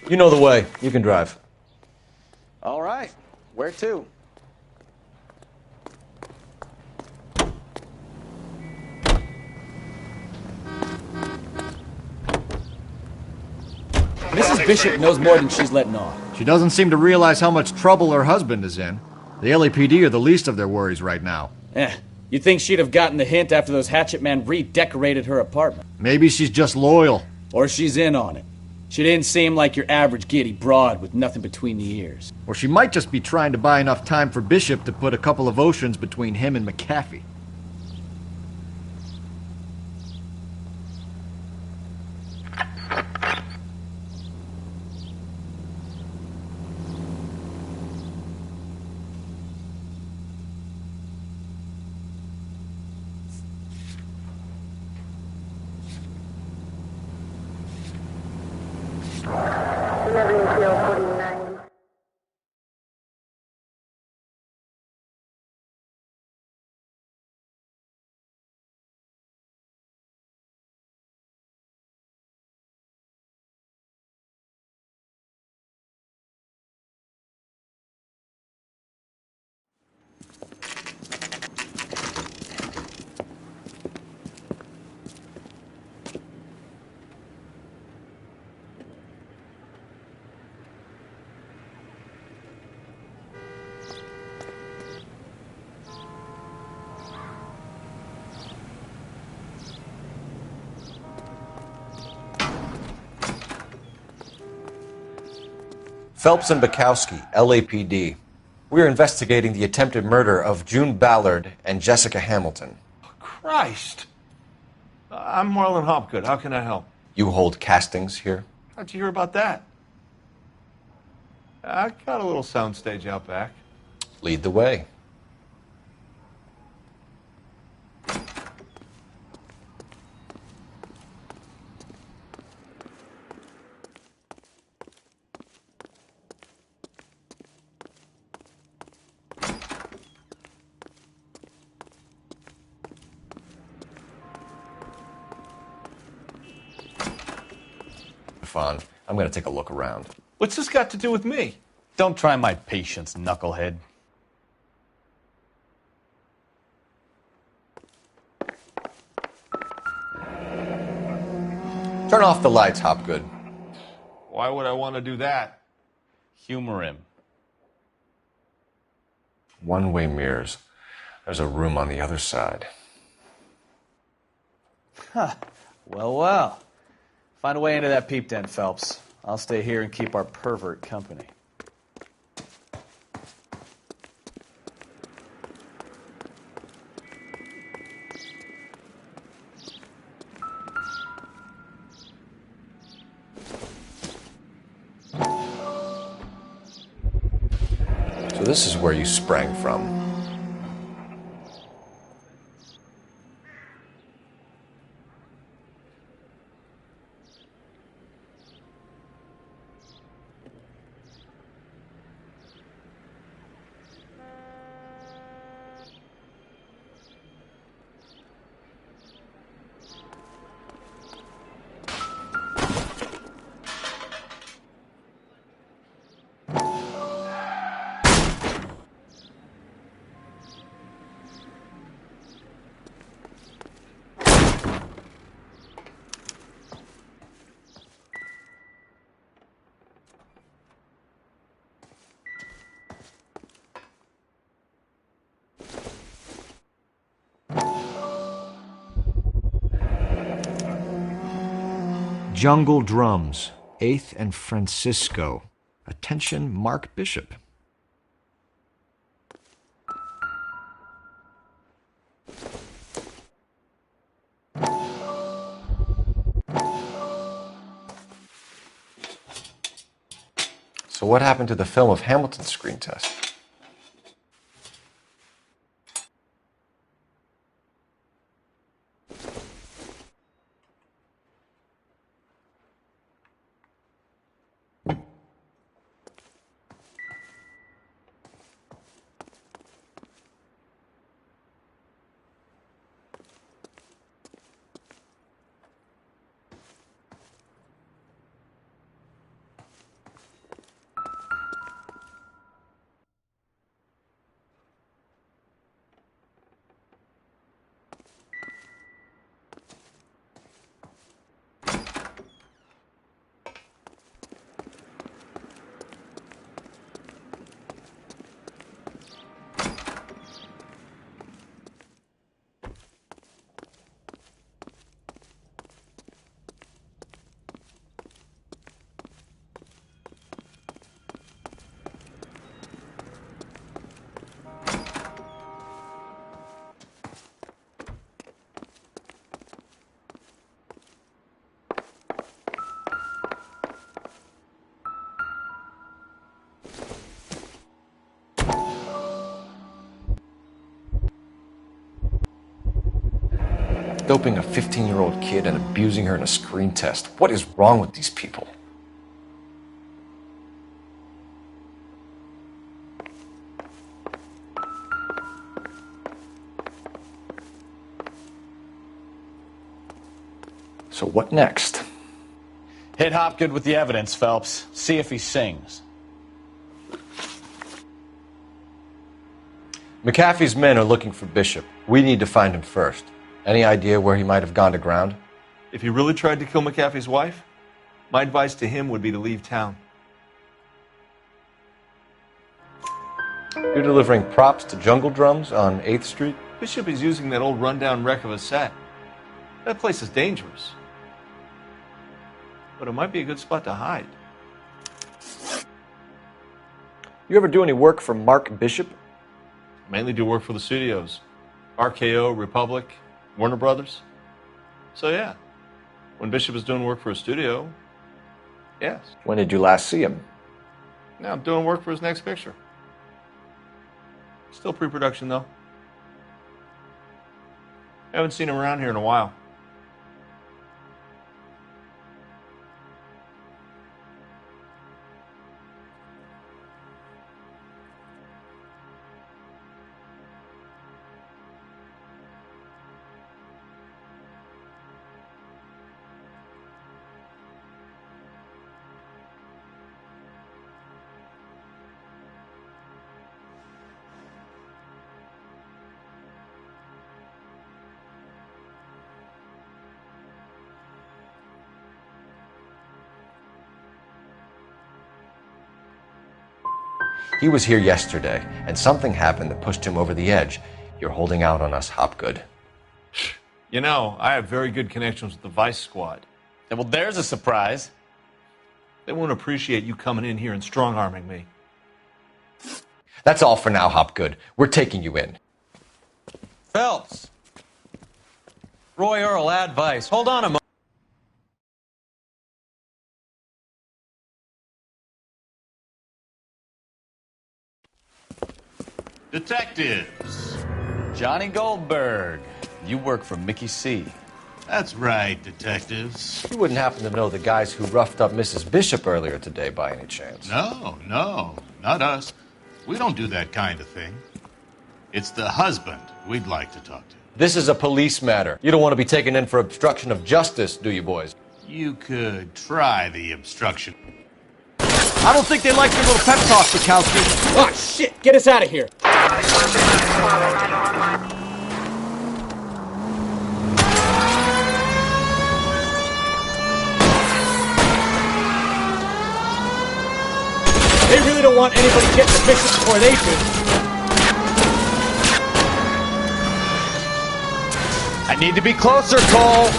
You know the way. You can drive. All right. Where to? Mrs. Bishop knows more than she's letting on. She doesn't seem to realize how much trouble her husband is in. The LAPD are the least of their worries right now. You'd think she'd have gotten the hint after those hatchet men redecorated her apartment. Maybe she's just loyal. Or she's in on it. She didn't seem like your average giddy broad with nothing between the ears. Or she might just be trying to buy enough time for Bishop to put a couple of oceans between him and McAfee. Phelps and Bukowski, LAPD. We are investigating the attempted murder of June Ballard and Jessica Hamilton. Christ. I'm Marlon Hopgood. How can I help? You hold castings here? How'd you hear about that? I got a little soundstage out back. Lead the way. fun. I'm going to take a look around. What's this got to do with me? Don't try my patience, knucklehead. Turn off the lights, Hopgood. Why would I want to do that? Humor him. One-way mirrors. There's a room on the other side. Huh. Well, well. Find a way into that peep den, Phelps. I'll stay here and keep our pervert company. So this is where you sprang from. Jungle Drums, 8th and Francisco. Attention, Mark Bishop. So what happened to the film of Hamilton's screen test? Doping a 15-year-old kid and abusing her in a screen test. What is wrong with these people? So what next? Hit Hopgood with the evidence, Phelps. See if he sings. McAfee's men are looking for Bishop. We need to find him first. Any idea where he might have gone to ground? If he really tried to kill McAfee's wife, my advice to him would be to leave town. You're delivering props to Jungle Drums on 8th Street? Bishop is using that old rundown wreck of a set. That place is dangerous. But it might be a good spot to hide. You ever do any work for Mark Bishop? Mainly do work for the studios. RKO, Republic, Warner Brothers. So yeah, when Bishop is doing work for a studio, yes. When did you last see him? Now I'm doing work for his next picture. Still pre-production though. Haven't seen him around here in a while. He was here yesterday, and something happened that pushed him over the edge. You're holding out on us, Hopgood. You know, I have very good connections with the Vice Squad. And well, there's a surprise. They won't appreciate you coming in here and strong-arming me. That's all for now, Hopgood. We're taking you in. Phelps. Roy Earl, advice. Hold on a moment. Detectives. Johnny Goldberg. You work for Mickey C. That's right, detectives. You wouldn't happen to know the guys who roughed up Mrs. Bishop earlier today by any chance? No, not us. We don't do that kind of thing. It's the husband we'd like to talk to. This is a police matter. You don't want to be taken in for obstruction of justice, do you, boys? You could try the obstruction. I don't think they like your little pep talk, Bukowski. Ah, shit! Get us out of here! They really don't want anybody getting the Bishop before they do. I need to be closer, Cole.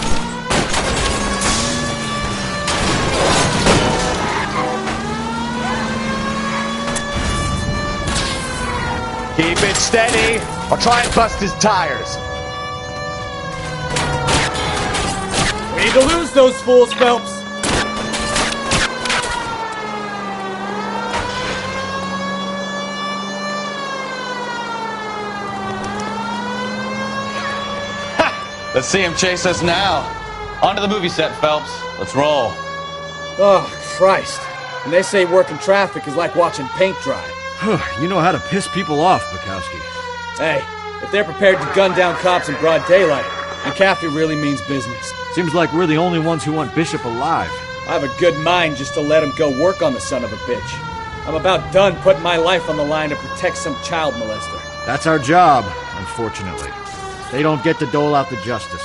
Keep it steady. I'll try and bust his tires. We need to lose those fools, Phelps. Let's see him chase us now. On to the movie set, Phelps. Let's roll. Oh, Christ. And they say working traffic is like watching paint dry. You know how to piss people off, Bukowski. Hey, if they're prepared to gun down cops in broad daylight, McAfee really means business. Seems like we're the only ones who want Bishop alive. I have a good mind just to let him go work on the son of a bitch. I'm about done putting my life on the line to protect some child molester. That's our job, unfortunately. They don't get to dole out the justice.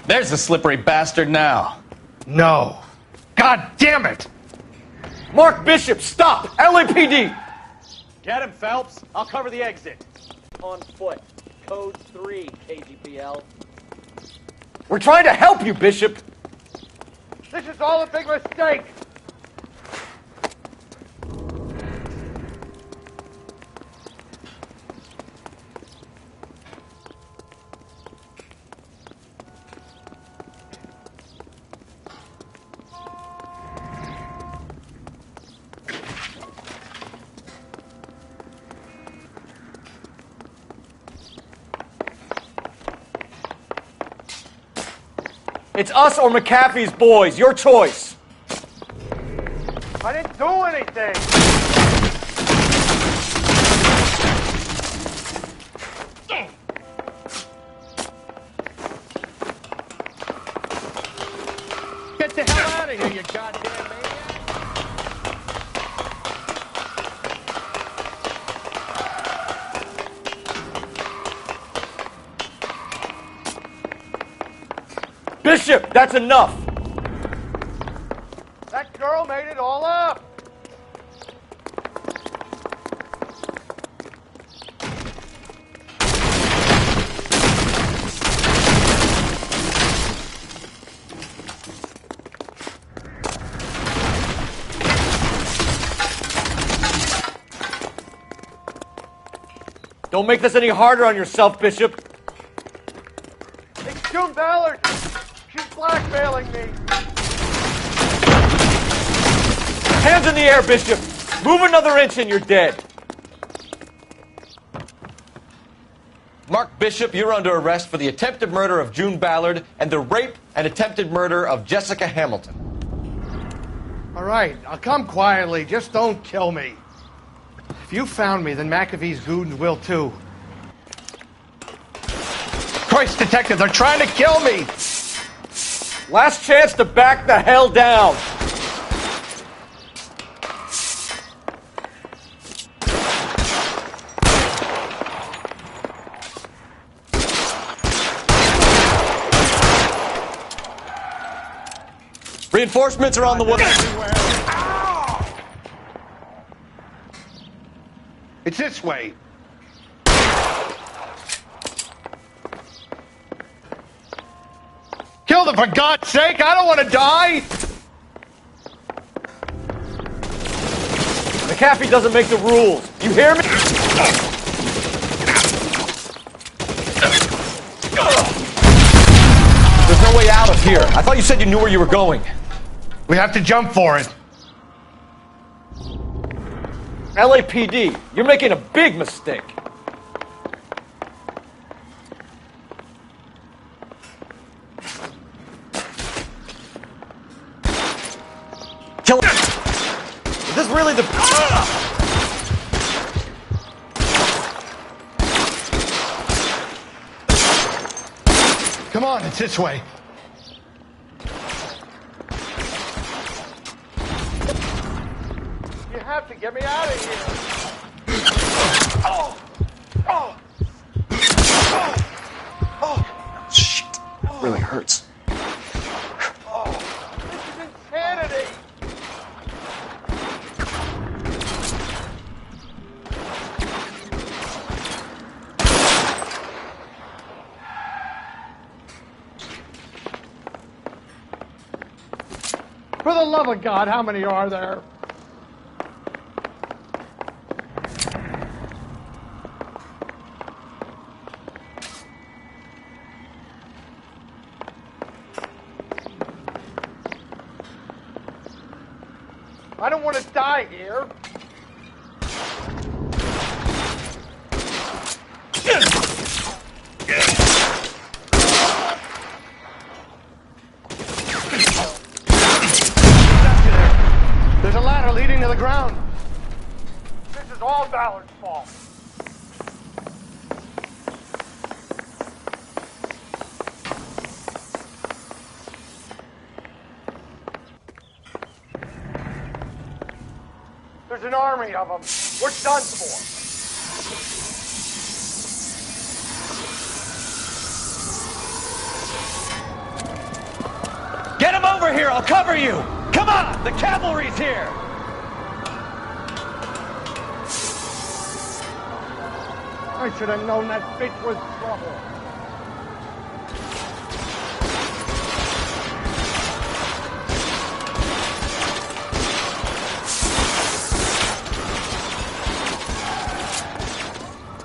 There's the slippery bastard now. No. God damn it! Mark Bishop, stop! LAPD! Get him, Phelps. I'll cover the exit. On foot. Code 3, KGPL. We're trying to help you, Bishop! This is all a big mistake! It's us or McAfee's boys. Your choice. I didn't do anything! Get the hell out of here, you goddamn maniac! Bishop, that's enough! That girl made it all up! Don't make this any harder on yourself, Bishop. It's June Ballard! She's blackmailing me! Hands in the air, Bishop! Move another inch and you're dead. Mark Bishop, you're under arrest for the attempted murder of June Ballard and the rape and attempted murder of Jessica Hamilton. All right, I'll come quietly. Just don't kill me. If you found me, then McAfee's goons will too. Christ, detective, they're trying to kill me! Last chance to back the hell down. Reinforcements are on the way. It's this way. Kill them, for God's sake! I don't want to die! McAfee doesn't make the rules. You hear me? There's no way out of here. I thought you said you knew where you were going. We have to jump for it. LAPD, you're making a big mistake. Kill him. Is this really the... Come on, it's this way. You have to get me out of here. Oh! Oh! Oh! Oh! Shit. It really hurts. Oh! This is insanity! For the love of God, how many are there? I don't want to die here. There's a ladder leading to the ground. This is all Ballard's fault. There's an army of them. We're done for. Get him over here. I'll cover you. Come on. The cavalry's here. I should have known that bitch was trouble.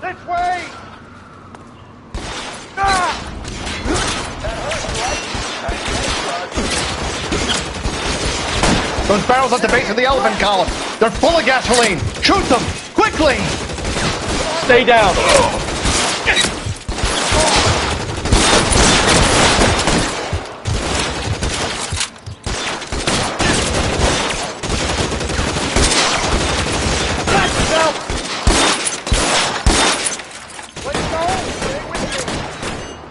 This way! Ah! Those barrels at the base of the elephant column. They're full of gasoline. Shoot them! Quickly! Stay down.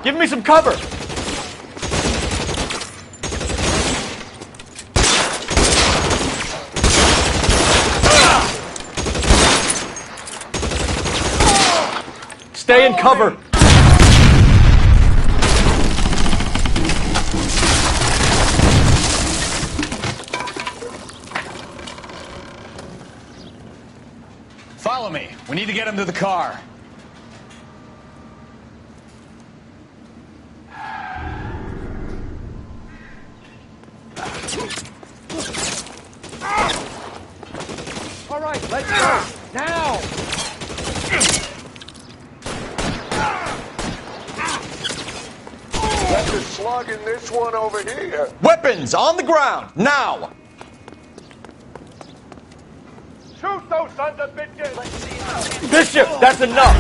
Give me some cover. Stay in cover. Follow me. We need to get him to the car. All right, let's go. Now! That's a slug in this one over here. Weapons on the ground, now! Shoot those sons of bitches! Bishop, that's enough.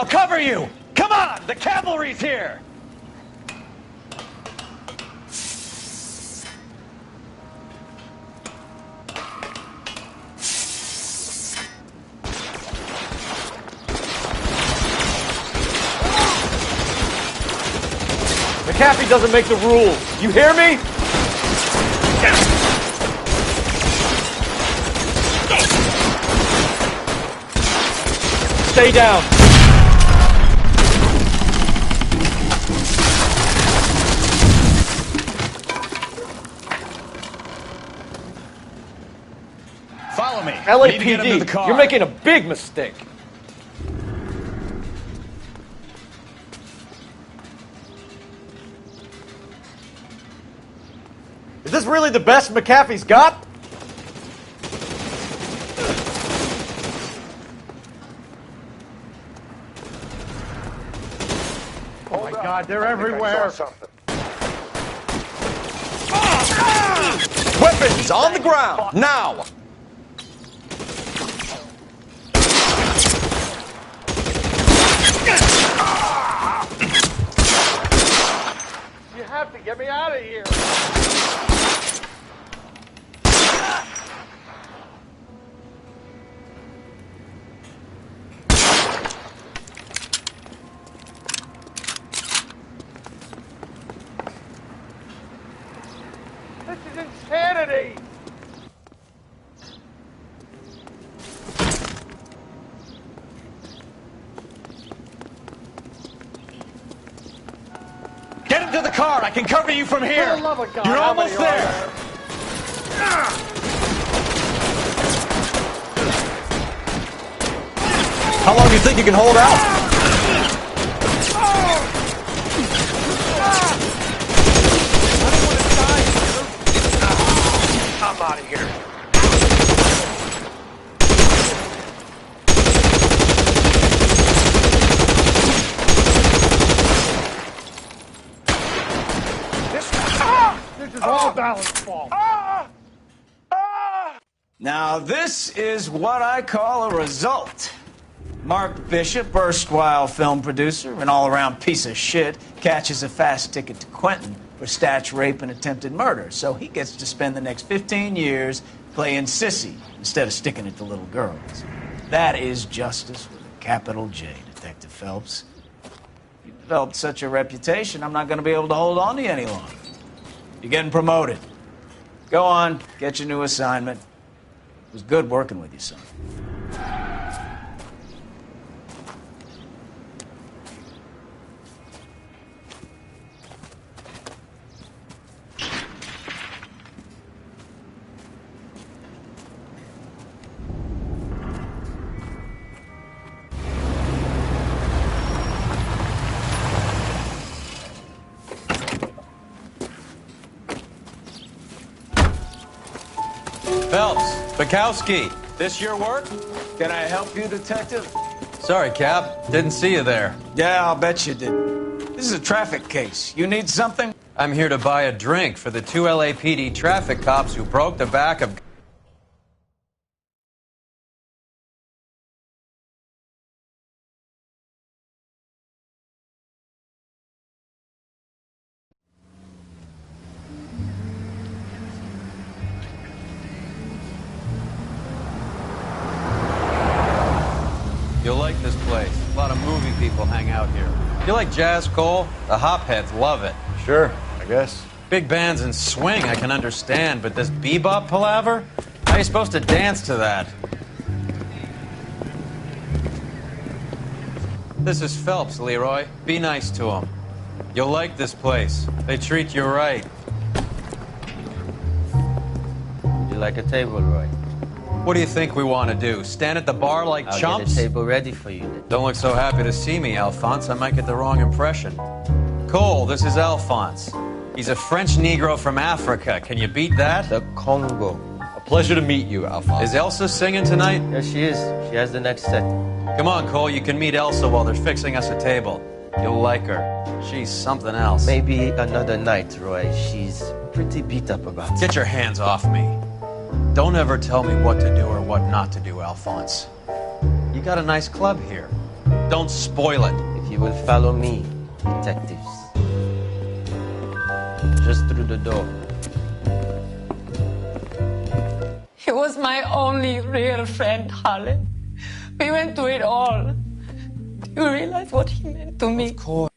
I'll cover you! Come on! The cavalry's here! McAfee doesn't make the rules. You hear me? Stay down. Follow me. We need to get him to the LAPD, car. you're making a big mistake. Is this really the best McAfee's got? Oh my God, they're everywhere. Weapons on the ground, now! You have to get me out of here. This is insanity. Get him to the car. I can cover you from here. For the love of God, You're how almost many are there. How long do you think you can hold out? I'm out of here. This is all Dallas' fault. Now, this is what I call a result. Mark Bishop, erstwhile film producer and all-around piece of shit, catches a fast ticket to Quentin for statch rape and attempted murder, so he gets to spend the next 15 years playing sissy instead of sticking it to little girls. That is justice with a capital J, Detective Phelps. You've developed such a reputation, I'm not going to be able to hold on to you any longer. You're getting promoted. Go on, get your new assignment. It was good working with you, son. Phelps, Bukowski, this your work? Can I help you, Detective? Sorry, Cap. Didn't see you there. Yeah, I'll bet you did. This is a traffic case. You need something? I'm here to buy a drink for the 2 LAPD traffic cops who broke the back of... You'll like this place. A lot of movie people hang out here. You like jazz, Cole? The hopheads love it. Sure, I guess. Big bands and swing I can understand, but this bebop palaver? How are you supposed to dance to that? This is Phelps, Leroy. Be nice to him. You'll like this place. They treat you right. You like a table, Roy? What do you think we want to do? Stand at the bar like I'll chumps? get a table ready for you. Don't look so happy to see me, Alphonse. I might get the wrong impression. Cole, this is Alphonse. He's a French Negro from Africa. Can you beat that? The Congo. A pleasure to meet you, Alphonse. Is Elsa singing tonight? Yes, she is. She has the next set. Come on, Cole. You can meet Elsa while they're fixing us a table. You'll like her. She's something else. Maybe another night, Roy. She's pretty beat up about it. Get your hands off me. Don't ever tell me what to do or what not to do, Alphonse. You got a nice club here. Don't spoil it. If you will follow me, detectives. Just through the door. He was my only real friend, Harlan. We went through it all. Do you realize what he meant to me? Of course.